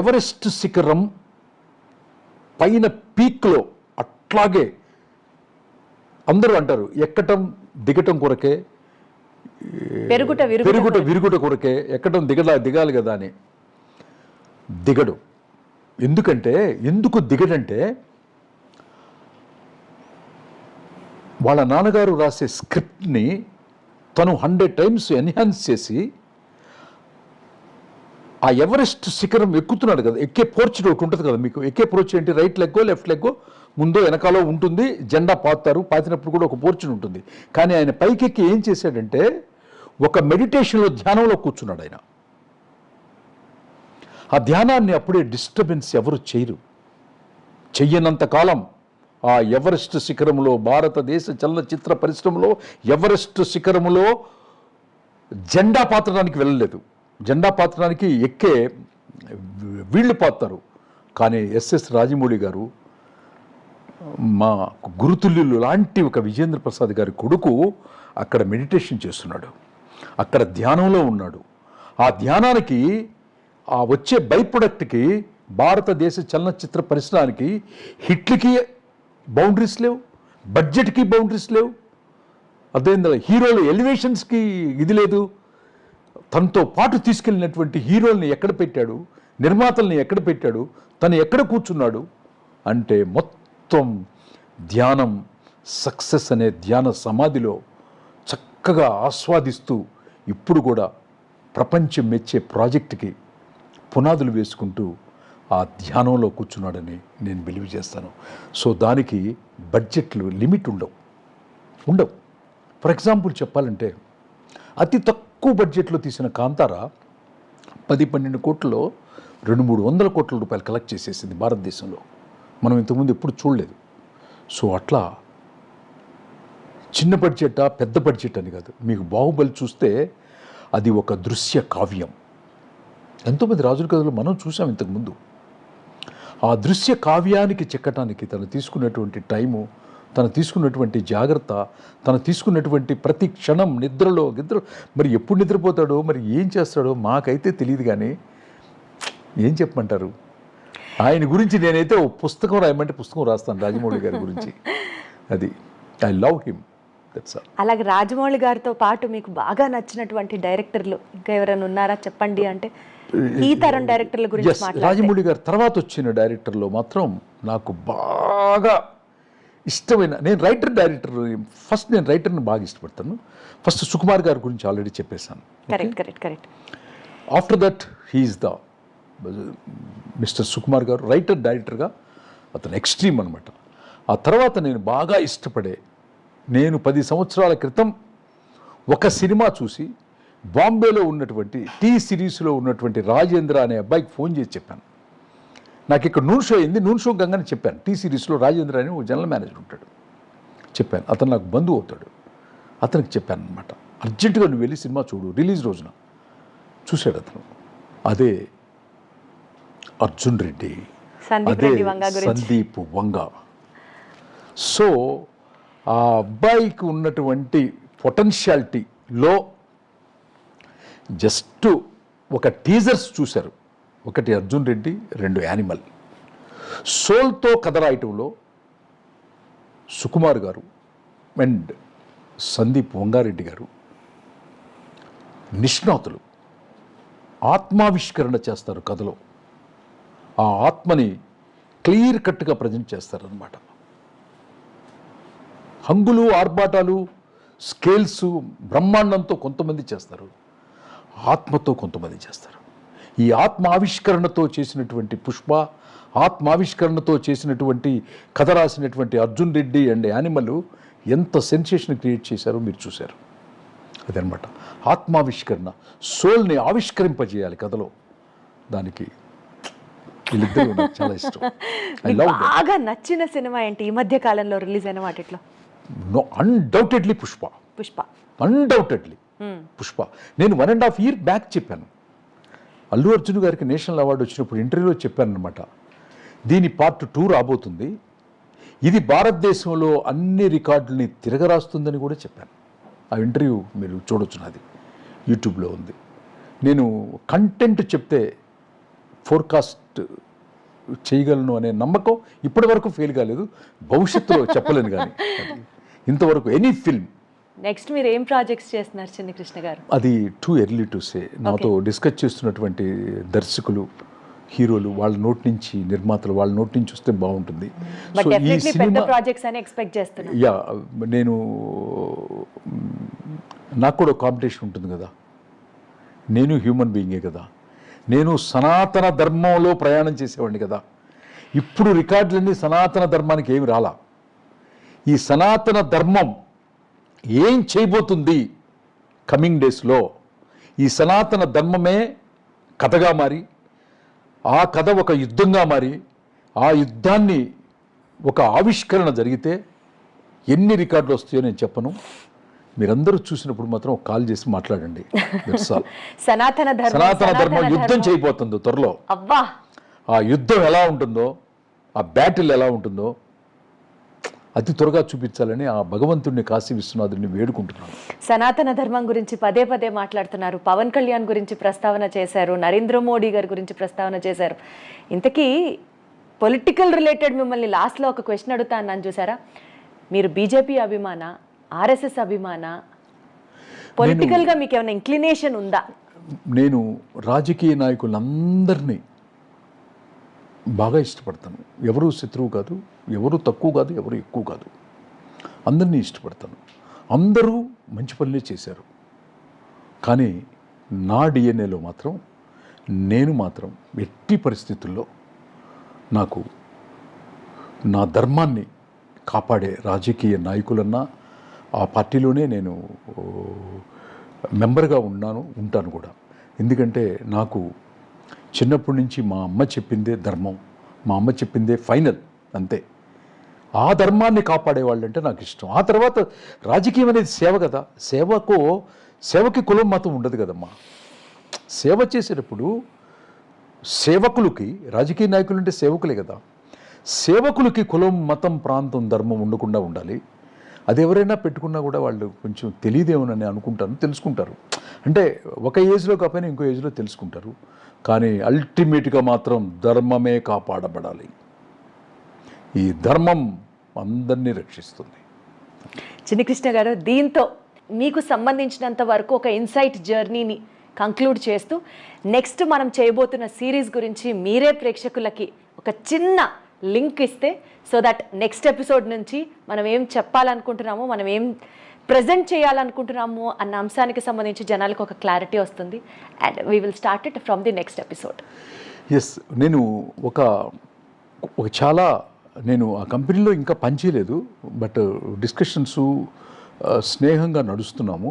ఎవరెస్ట్ శిఖరం పైన పీక్లో అట్లాగే అందరూ అంటారు, ఎక్కటం దిగటం కొరకే పెరుగుట విరుగుట కొరకే ఎక్కడం దిగాలి కదా అని దిగడు. ఎందుకు దిగడంటే వాళ్ళ నాన్నగారు రాసే స్క్రిప్ట్ని తను 100 times ఎన్హాన్స్ చేసి ఆ ఎవరెస్ట్ శిఖరం ఎక్కుతున్నాడు కదా, ఎక్కే పోర్చ్ ఒకటి ఉంటుంది కదా మీకు. ఎక్కే పోర్చ్ ఏంటి? రైట్ లెగ్గో లెఫ్ట్ లెగ్గో ముందో వెనకాలో ఉంటుంది, జెండా పాతారు, పాతినప్పుడు కూడా ఒక పోర్చుని ఉంటుంది. కానీ ఆయన పైకెక్కి ఏం చేశాడంటే ఒక మెడిటేషన్లో, ధ్యానంలో కూర్చున్నాడు ఆయన. ఆ ధ్యానాన్ని అప్పుడే డిస్టర్బెన్స్ ఎవరు చెయ్యనంత కాలం ఆ ఎవరెస్ట్ శిఖరంలో, భారతదేశ చలనచిత్ర పరిశ్రమలో ఎవరెస్ట్ శిఖరములో జెండా పాతడానికి వెళ్ళలేదు. జెండా పాతడానికి ఎక్కే వీళ్ళు పాతారు. కానీ ఎస్ఎస్ రాజమౌళి గారు, మా గురుతుల్యులు లాంటి ఒక విజేంద్ర ప్రసాద్ గారి కొడుకు అక్కడ మెడిటేషన్ చేస్తున్నాడు, అక్కడ ధ్యానంలో ఉన్నాడు. ఆ ధ్యానానికి, ఆ వచ్చే బై ప్రొడక్ట్కి, భారతదేశ చలనచిత్ర పరిశ్రమానికి హిట్లకి బౌండరీస్ లేవు, బడ్జెట్కి బౌండరీస్ లేవు, అదేందా హీరోల ఎలివేషన్స్కి ఇది లేదు. తనతో పాటు తీసుకెళ్ళినటువంటి హీరోల్ని ఎక్కడ పెట్టాడు, నిర్మాతల్ని ఎక్కడ పెట్టాడు, తను ఎక్కడ కూర్చున్నాడు అంటే మొత్తం ధ్యానం, సక్సెస్ అనే ధ్యాన సమాధిలో చక్కగా ఆస్వాదిస్తూ ఇప్పుడు కూడా ప్రపంచం మెచ్చే ప్రాజెక్టుకి పునాదులు వేసుకుంటూ ఆ ధ్యానంలో కూర్చున్నాడని నేను బిలీవ్ చేస్తాను. సో దానికి బడ్జెట్లు లిమిట్ ఉండవు. ఫర్ ఎగ్జాంపుల్ చెప్పాలంటే అతి తక్కువ బడ్జెట్లో తీసిన కాంతారా 10-12 కోట్లలో 200-300 కోట్ల రూపాయలు కలెక్ట్ చేసేసింది భారతదేశంలో. మనం ఇంతకుముందు ఎప్పుడు చూడలేదు. సో అట్లా చిన్న బడ్జెటా పెద్ద బడ్జెట్ అని కాదు. మీకు బాహుబలి చూస్తే అది ఒక దృశ్య కావ్యం. ఎంతోమంది రాజుల కథలు మనం చూసాం ఇంతకుముందు. ఆ దృశ్య కావ్యానికి చెక్కటానికి తను తీసుకున్నటువంటి టైము, తను తీసుకున్నటువంటి జాగ్రత్త, తను తీసుకున్నటువంటి ప్రతి క్షణం నిద్ర మరి ఎప్పుడు నిద్రపోతాడో, మరి ఏం చేస్తాడో మాకైతే తెలియదు. కానీ ఏం చెప్పమంటారు ఆయన గురించి? నేనైతే ఓ పుస్తకం రాయమంటే పుస్తకం రాస్తాను రాజమౌళి గారి గురించి. అది ఐ లవ్ హిమ్. అలాగే రాజమౌళి గారితో పాటు మీకు బాగా నచ్చినటువంటి డైరెక్టర్లు ఇంకా ఎవరైనా ఉన్నారా చెప్పండి. అంటే ఈ తరం డైరెక్టర్ల గురించి రాజమౌళి గారి తర్వాత వచ్చిన డైరెక్టర్లో మాత్రం నాకు బాగా ఇష్టమైన, నేను రైటర్ని బాగా ఇష్టపడతాను. ఫస్ట్ సుకుమార్ గారి గురించి ఆల్రెడీ చెప్పేశాను. Correct. After that he is the mister Sukumar garu writer, డైరెక్టర్గా అతను ఎక్స్ట్రీమ్ అనమాట. ఆ తర్వాత నేను బాగా ఇష్టపడే, నేను 10 సంవత్సరాల క్రితం ఒక సినిమా చూసి బాంబేలో ఉన్నటువంటి టీ సిరీస్లో ఉన్నటువంటి రాజేంద్ర అనే అబ్బాయికి ఫోన్ చేసి చెప్పాను. నాకు ఇక్కడ నూన్ షో అయింది, నూన్ షో గంగానే చెప్పాను. టీ సిరీస్లో రాజేంద్ర అని ఒక జనరల్ మేనేజర్ ఉంటాడు. చెప్పాను, అతను నాకు బంధువు అవుతాడు. అతనికి చెప్పాను అనమాట, అర్జెంటుగా నువ్వు వెళ్ళి సినిమా చూడు, రిలీజ్ రోజున. చూశాడు అతను. అదే అర్జున్ రెడ్డి, అదే సందీప్ వంగ. సో ఆ అబ్బాయికి ఉన్నటువంటి పొటెన్షియాలిటీలో జస్ట్ ఒక టీజర్స్ చూశారు. ఒకటి అర్జున్ రెడ్డి, 2 యానిమల్. సోల్తో కథ రాయటంలో సుకుమార్ గారు అండ్ సందీప్ వంగారెడ్డి గారు నిష్ణాతులు. ఆత్మావిష్కరణ చేస్తారు కథలో. ఆ ఆత్మని క్లియర్ కట్గా ప్రజెంట్ చేస్తారనమాట. హంగులు, ఆర్భాటాలు, స్కేల్స్, బ్రహ్మాండంతో కొంతమంది చేస్తారు, ఆత్మతో కొంతమంది చేస్తారు. ఈ ఆత్మావిష్కరణతో చేసినటువంటి పుష్ప, ఆత్మావిష్కరణతో చేసినటువంటి కథ రాసినటువంటి అర్జున్ రెడ్డి అండ్ యానిమల్ ఎంత సెన్సేషన్ క్రియేట్ చేశారో మీరు చూశారు. అదనమాట ఆత్మావిష్కరణ. సోల్ని ఆవిష్కరింపజేయాలి కథలో. దానికి వీళ్ళిద్దరూ నాకు చాలా ఇష్టం. బాగా నచ్చిన సినిమా ఏంటి ఈ మధ్య కాలంలో రిలీజ్ అయిన వాటిలో? అన్డౌటెడ్లీ పుష్ప. అన్డౌటెడ్లీ పుష్ప. నేను 1.5 years బ్యాక్ చెప్పాను. అల్లు అర్జున్ గారికి నేషనల్ అవార్డు వచ్చినప్పుడు ఇంటర్వ్యూలో చెప్పాను అనమాట, దీని పార్ట్ 2 రాబోతుంది, ఇది భారతదేశంలో అన్ని రికార్డులని తిరగరాస్తుందని కూడా చెప్పాను. ఆ ఇంటర్వ్యూ మీరు చూడొచ్చు, నాది యూట్యూబ్లో ఉంది. నేను కంటెంట్ చెప్తే ఫోర్కాస్ట్ చేయగలను అనే నమ్మకం ఇప్పటి వరకు ఫెయిల్ కాలేదు. భవిష్యత్తులో చెప్పలేను. కానీ ఇంతవరకు ఎనీ ఫిల్మ్ నెక్స్ట్ మీరు ఏం ప్రాజెక్ట్స్ చేస్తున్నారు చిన్ని కృష్ణ గారు? అది టూ ఎర్లీ టు సే. నాతో డిస్కస్ చేస్తున్నటువంటి దర్శకులు, హీరోలు, వాళ్ళ నోటి నుంచి, నిర్మాతలు వాళ్ళ నోటి నుంచి వస్తే బాగుంటుంది. బట్ డెఫినెట్లీ పెద్ద ప్రాజెక్ట్స్ అని ఎక్స్పెక్ట్ చేస్తున్నాను. యా, నేను నాకు కూడా కాంపిటీషన్ ఉంటుంది కదా. నేను హ్యూమన్ బీయింగే కదా. నేను సనాతన ధర్మంలో ప్రయాణం చేసేవాడిని కదా. ఇప్పుడు రికార్డులన్నీ సనాతన ధర్మానికి ఏమి రాలా. ఈ సనాతన ధర్మం ఏం చేయబోతుంది కమింగ్ డేస్లో, ఈ సనాతన ధర్మమే కథగా మారి, ఆ కథ ఒక యుద్ధంగా మారి, ఆ యుద్ధాన్ని ఒక ఆవిష్కరణ జరిగితే ఎన్ని రికార్డులు వస్తాయో నేను చెప్పను. మీరందరూ చూసినప్పుడు మాత్రం ఒక కాల్ చేసి మాట్లాడండి. సనాతన ధర్మం యుద్ధం చేయబోతుందో త్వరలో. అబ్బా, ఆ యుద్ధం ఎలా ఉంటుందో, ఆ బ్యాటిల్ ఎలా ఉంటుందో అతి త్వరగా చూపించాలని ఆ భగవంతుడిని, కాశీ విశ్వనాథుడిని వేడుకుంటున్నాను. సనాతన ధర్మం గురించి పదే పదే మాట్లాడుతున్నారు. పవన్ కళ్యాణ్ గురించి ప్రస్తావన చేశారు, నరేంద్ర మోడీ గారి గురించి ప్రస్తావన చేశారు. ఇంతకీ పొలిటికల్ రిలేటెడ్ మిమ్మల్ని లాస్ట్లో ఒక క్వశ్చన్ అడుగుతా అన్నాను, చూసారా? మీరు బీజేపీ అభిమాన, ఆర్ఎస్ఎస్ అభిమాన, పొలిటికల్గా మీకు ఏమైనా ఇంక్లినేషన్ ఉందా? నేను రాజకీయ నాయకులందరినీ బాగా ఇష్టపడతాను. ఎవరు శత్రువు కాదు, ఎవరు తక్కువ కాదు, ఎవరు ఎక్కువ కాదు, అందరినీ ఇష్టపడతాను. అందరూ మంచి పనులే చేశారు. కానీ నా డిఎన్ఏలో మాత్రం నేను మాత్రం ఎట్టి పరిస్థితుల్లో నాకు నా ధర్మాన్ని కాపాడే రాజకీయ నాయకులన్నా ఆ పార్టీలోనే నేను మెంబర్గా ఉంటాను కూడా. ఎందుకంటే నాకు చిన్నప్పటి నుంచి మా అమ్మ చెప్పిందే ధర్మం, మా అమ్మ చెప్పిందే ఫైనల్, అంతే. ఆ ధర్మాన్ని కాపాడేవాళ్ళంటే నాకు ఇష్టం. ఆ తర్వాత రాజకీయం అనేది సేవ కదా. సేవకి కులం మతం ఉండదు కదమ్మా. సేవ చేసేటప్పుడు సేవకులకి, రాజకీయ నాయకులు అంటే సేవకులే కదా, సేవకులకి కులం, మతం, ప్రాంతం, ధర్మం ఉండకుండా ఉండాలి. అది ఎవరైనా పెట్టుకున్నా కూడా వాళ్ళు కొంచెం తెలియదేమోనని అనుకుంటాను, తెలుసుకుంటారు. అంటే ఒక ఏజ్లో కాకపోయినా ఇంకో ఏజ్లో తెలుసుకుంటారు. కానీ అల్టిమేట్గా మాత్రం ధర్మమే కాపాడబడాలి. ఈ ధర్మం అందరినీ రక్షిస్తుంది. చిన్ని కృష్ణ గారు, దీంతో మీకు సంబంధించినంత వరకు ఒక ఇన్సైట్ జర్నీని కంక్లూడ్ చేస్తూ నెక్స్ట్ మనం చేయబోతున్న సిరీస్ గురించి మీరే ప్రేక్షకులకి ఒక చిన్న లింక్ ఇస్తే, సో దట్ నెక్స్ట్ ఎపిసోడ్ నుంచి మనం ఏం చెప్పాలనుకుంటున్నామో, మనం ఏం ప్రజెంట్ చేయాలనుకుంటున్నాము అన్న అంశానికి సంబంధించి జనాలకు ఒక క్లారిటీ వస్తుంది. And we will start it from the next episode. Yes, నేను నేను ఆ కంపెనీలో ఇంకా పనిచేయలేదు, బట్ డిస్కషన్స్ స్నేహంగా నడుస్తున్నాము.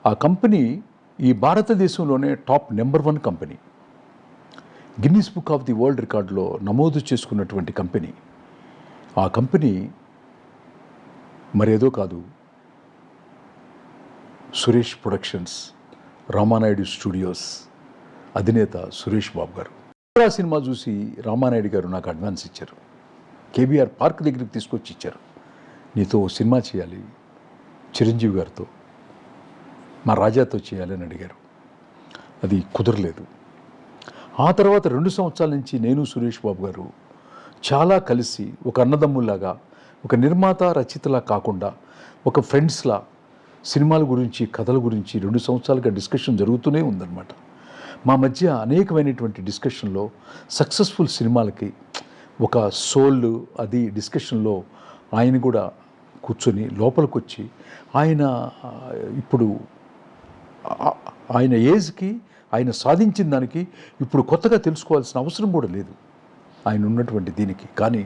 ఆ కంపెనీ ఈ భారతదేశంలోనే top number 1 company, Guinness book of the world రికార్డులో నమోదు చేసుకున్నటువంటి కంపెనీ. ఆ కంపెనీ మరేదో కాదు, సురేష్ ప్రొడక్షన్స్, రామానాయుడు స్టూడియోస్ అధినేత సురేష్ బాబు గారు. సినిమా చూసి రామానాయుడు గారు నాకు అడ్వాన్స్ ఇచ్చారు. కేబీఆర్ పార్క్ దగ్గరికి తీసుకొచ్చి ఇచ్చారు. నీతో సినిమా చేయాలి చిరంజీవి గారితో, మా రాజాతో చేయాలని అడిగారు. అది కుదరలేదు. ఆ తర్వాత 2 సంవత్సరాల నుంచి నేను సురేష్ బాబు గారు చాలా కలిసి ఒక అన్నదమ్ముల్లాగా, ఒక నిర్మాత రచయితలా కాకుండా ఒక ఫ్రెండ్స్లా సినిమాల గురించి, కథల గురించి 2 సంవత్సరాలుగా డిస్కషన్ జరుగుతూనే ఉందన్నమాట. మా మధ్య అనేకమైనటువంటి డిస్కషన్లో సక్సెస్ఫుల్ సినిమాలకి ఒక సోల్ అది డిస్కషన్లో ఆయన కూడా కూర్చొని లోపలికి వచ్చి, ఆయన ఇప్పుడు ఆయన ఏజ్కి, ఆయన సాధించిన దానికి ఇప్పుడు కొత్తగా తెలుసుకోవాల్సిన అవసరం కూడా లేదు ఆయన ఉన్నటువంటి దీనికి. కానీ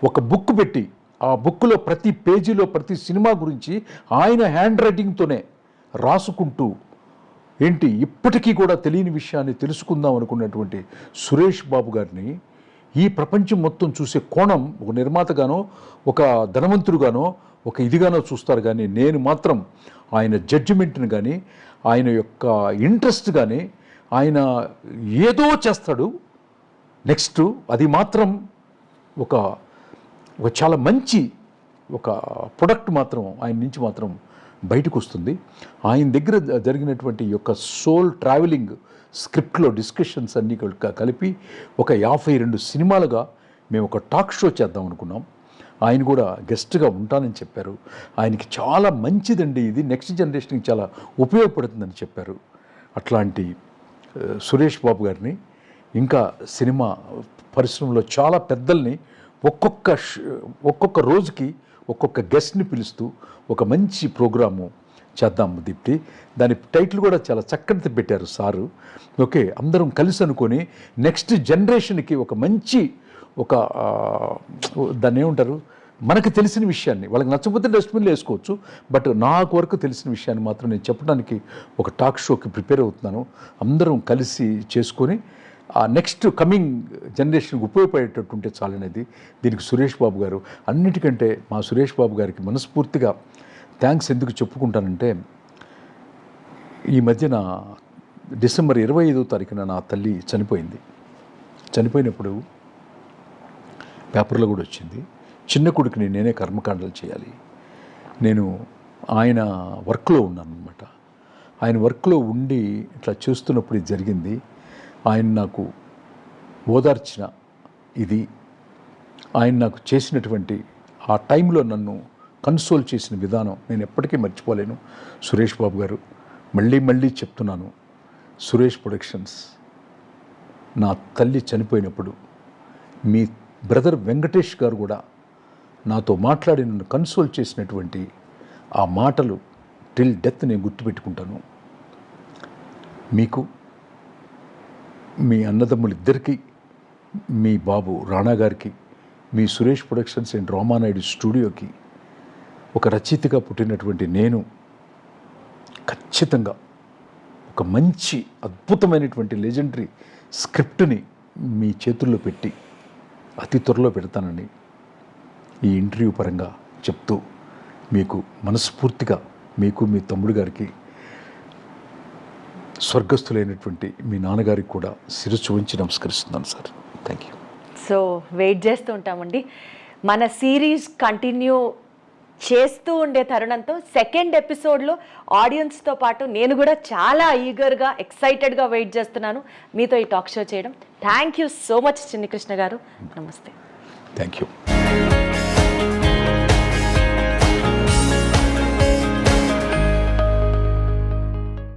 ఒక బుక్ పెట్టి, ఆ బుక్లో ప్రతి పేజీలో ప్రతి సినిమా గురించి ఆయన హ్యాండ్ రైటింగ్తోనే రాసుకుంటూ, ఏంటి ఇప్పటికీ కూడా తెలియని విషయాన్ని తెలుసుకుందాం అనుకున్నటువంటి సురేష్ బాబు గారిని ఈ ప్రపంచం మొత్తం చూసే కోణం ఒక నిర్మాతగానో, ఒక ధనవంతుడుగానో, ఒక ఇదిగానో చూస్తారు. కానీ నేను మాత్రం ఆయన జడ్జిమెంట్ని కానీ, ఆయన యొక్క ఇంట్రెస్ట్ కానీ, ఆయన ఏదో చేస్తాడు నెక్స్ట్, అది మాత్రం ఒక చాలా మంచి ఒక ప్రొడక్ట్ మాత్రం ఆయన నుంచి మాత్రం బయటకు వస్తుంది. ఆయన దగ్గర జరిగినటువంటి యొక్క సోల్ ట్రావెలింగ్ స్క్రిప్ట్లో డిస్కషన్స్ అన్నీ కలిపి ఒక 52 సినిమాలుగా మేము ఒక టాక్ షో చేద్దాం అనుకున్నాం. ఆయన కూడా గెస్ట్గా ఉంటానని చెప్పారు. ఆయనకి చాలా మంచిదండి ఇది, నెక్స్ట్ జనరేషన్కి చాలా ఉపయోగపడుతుందని చెప్పారు. అట్లాంటి సురేష్ బాబు గారిని, ఇంకా సినిమా పరిశ్రమలో చాలా పెద్దల్ని ఒక్కొక్క రోజుకి ఒక్కొక్క గెస్ట్ని పిలుస్తూ ఒక మంచి ప్రోగ్రాము చేద్దాం దీప్తి. దాని టైటిల్ కూడా చాలా చక్కటి పెట్టారు సారు. ఓకే, అందరం కలిసి అనుకొని నెక్స్ట్ జనరేషన్కి ఒక మంచి దాన్ని ఏమంటారు, మనకు తెలిసిన విషయాన్ని, వాళ్ళకి నచ్చకపోతే డస్ట్బిన్లో వేసుకోవచ్చు, బట్ నాకు వరకు తెలిసిన విషయాన్ని మాత్రం నేను చెప్పడానికి ఒక టాక్ షోకి ప్రిపేర్ అవుతున్నాను. అందరం కలిసి చేసుకొని ఆ నెక్స్ట్ కమింగ్ జనరేషన్కి ఉపయోగపడేటట్టు ఉంటే చాలనేది. దీనికి సురేష్ బాబు గారు, అన్నిటికంటే మా సురేష్ బాబు గారికి మనస్ఫూర్తిగా థ్యాంక్స్ ఎందుకు చెప్పుకుంటానంటే, ఈ మధ్యన డిసెంబర్ 25వ తారీఖున నా తల్లి చనిపోయింది. చనిపోయినప్పుడు పేపర్లో కూడా వచ్చింది, చిన్న కొడుకుని నేనే కర్మకాండలు చేయాలి. నేను ఆయన వర్క్లో ఉన్నాను అనమాట. ఆయన వర్క్లో ఉండి ఇట్లా చూస్తున్నప్పుడు ఇది జరిగింది. ఆయన నాకు ఓదార్చిన ఇది, ఆయన నాకు చేసినటువంటి ఆ టైంలో నన్ను కన్సోల్ చేసిన విధానం నేను ఎప్పటికీ మర్చిపోలేను. సురేష్ బాబు గారు, మళ్ళీ చెప్తున్నాను, సురేష్ ప్రొడక్షన్స్ నా తల్లి చనిపోయినప్పుడు మీ బ్రదర్ వెంకటేష్ గారు కూడా నాతో మాట్లాడి నన్ను కన్సోల్ చేసినటువంటి ఆ మాటలు టిల్ డెత్ నేను గుర్తుపెట్టుకుంటాను. మీకు, మీ అన్నదమ్ములిద్దరికీ, మీ బాబు రాణా గారికి, మీ సురేష్ ప్రొడక్షన్స్ అండ్ రామానాయుడు స్టూడియోకి ఒక రచయితగా పుట్టినటువంటి నేను ఖచ్చితంగా ఒక మంచి అద్భుతమైనటువంటి లెజెండరీ స్క్రిప్ట్ని మీ చేతుల్లో పెట్టి అతి త్వరలో పెడతానని ఈ ఇంటర్వ్యూ పరంగా చెప్తూ, మీకు మనస్ఫూర్తిగా, మీకు మీ తమ్ముడు గారికి, స్వర్గస్థులైనటువంటి మీ నాన్నగారికి కూడా శిరస్సు ఉంచి నమస్కరిస్తున్నాను sir. Thank you. So wait చేస్తూ ఉంటామండి. మన సిరీస్ కంటిన్యూ చేస్తూ ఉండే తరుణంతో సెకండ్ ఎపిసోడ్లో ఆడియన్స్తో పాటు నేను కూడా చాలా ఈగర్గా, ఎక్సైటెడ్గా వెయిట్ చేస్తున్నాను మీతో ఈ టాక్ షో చేయడం. Thank you so much Chinni Krishna గారు. నమస్తే. Thank you.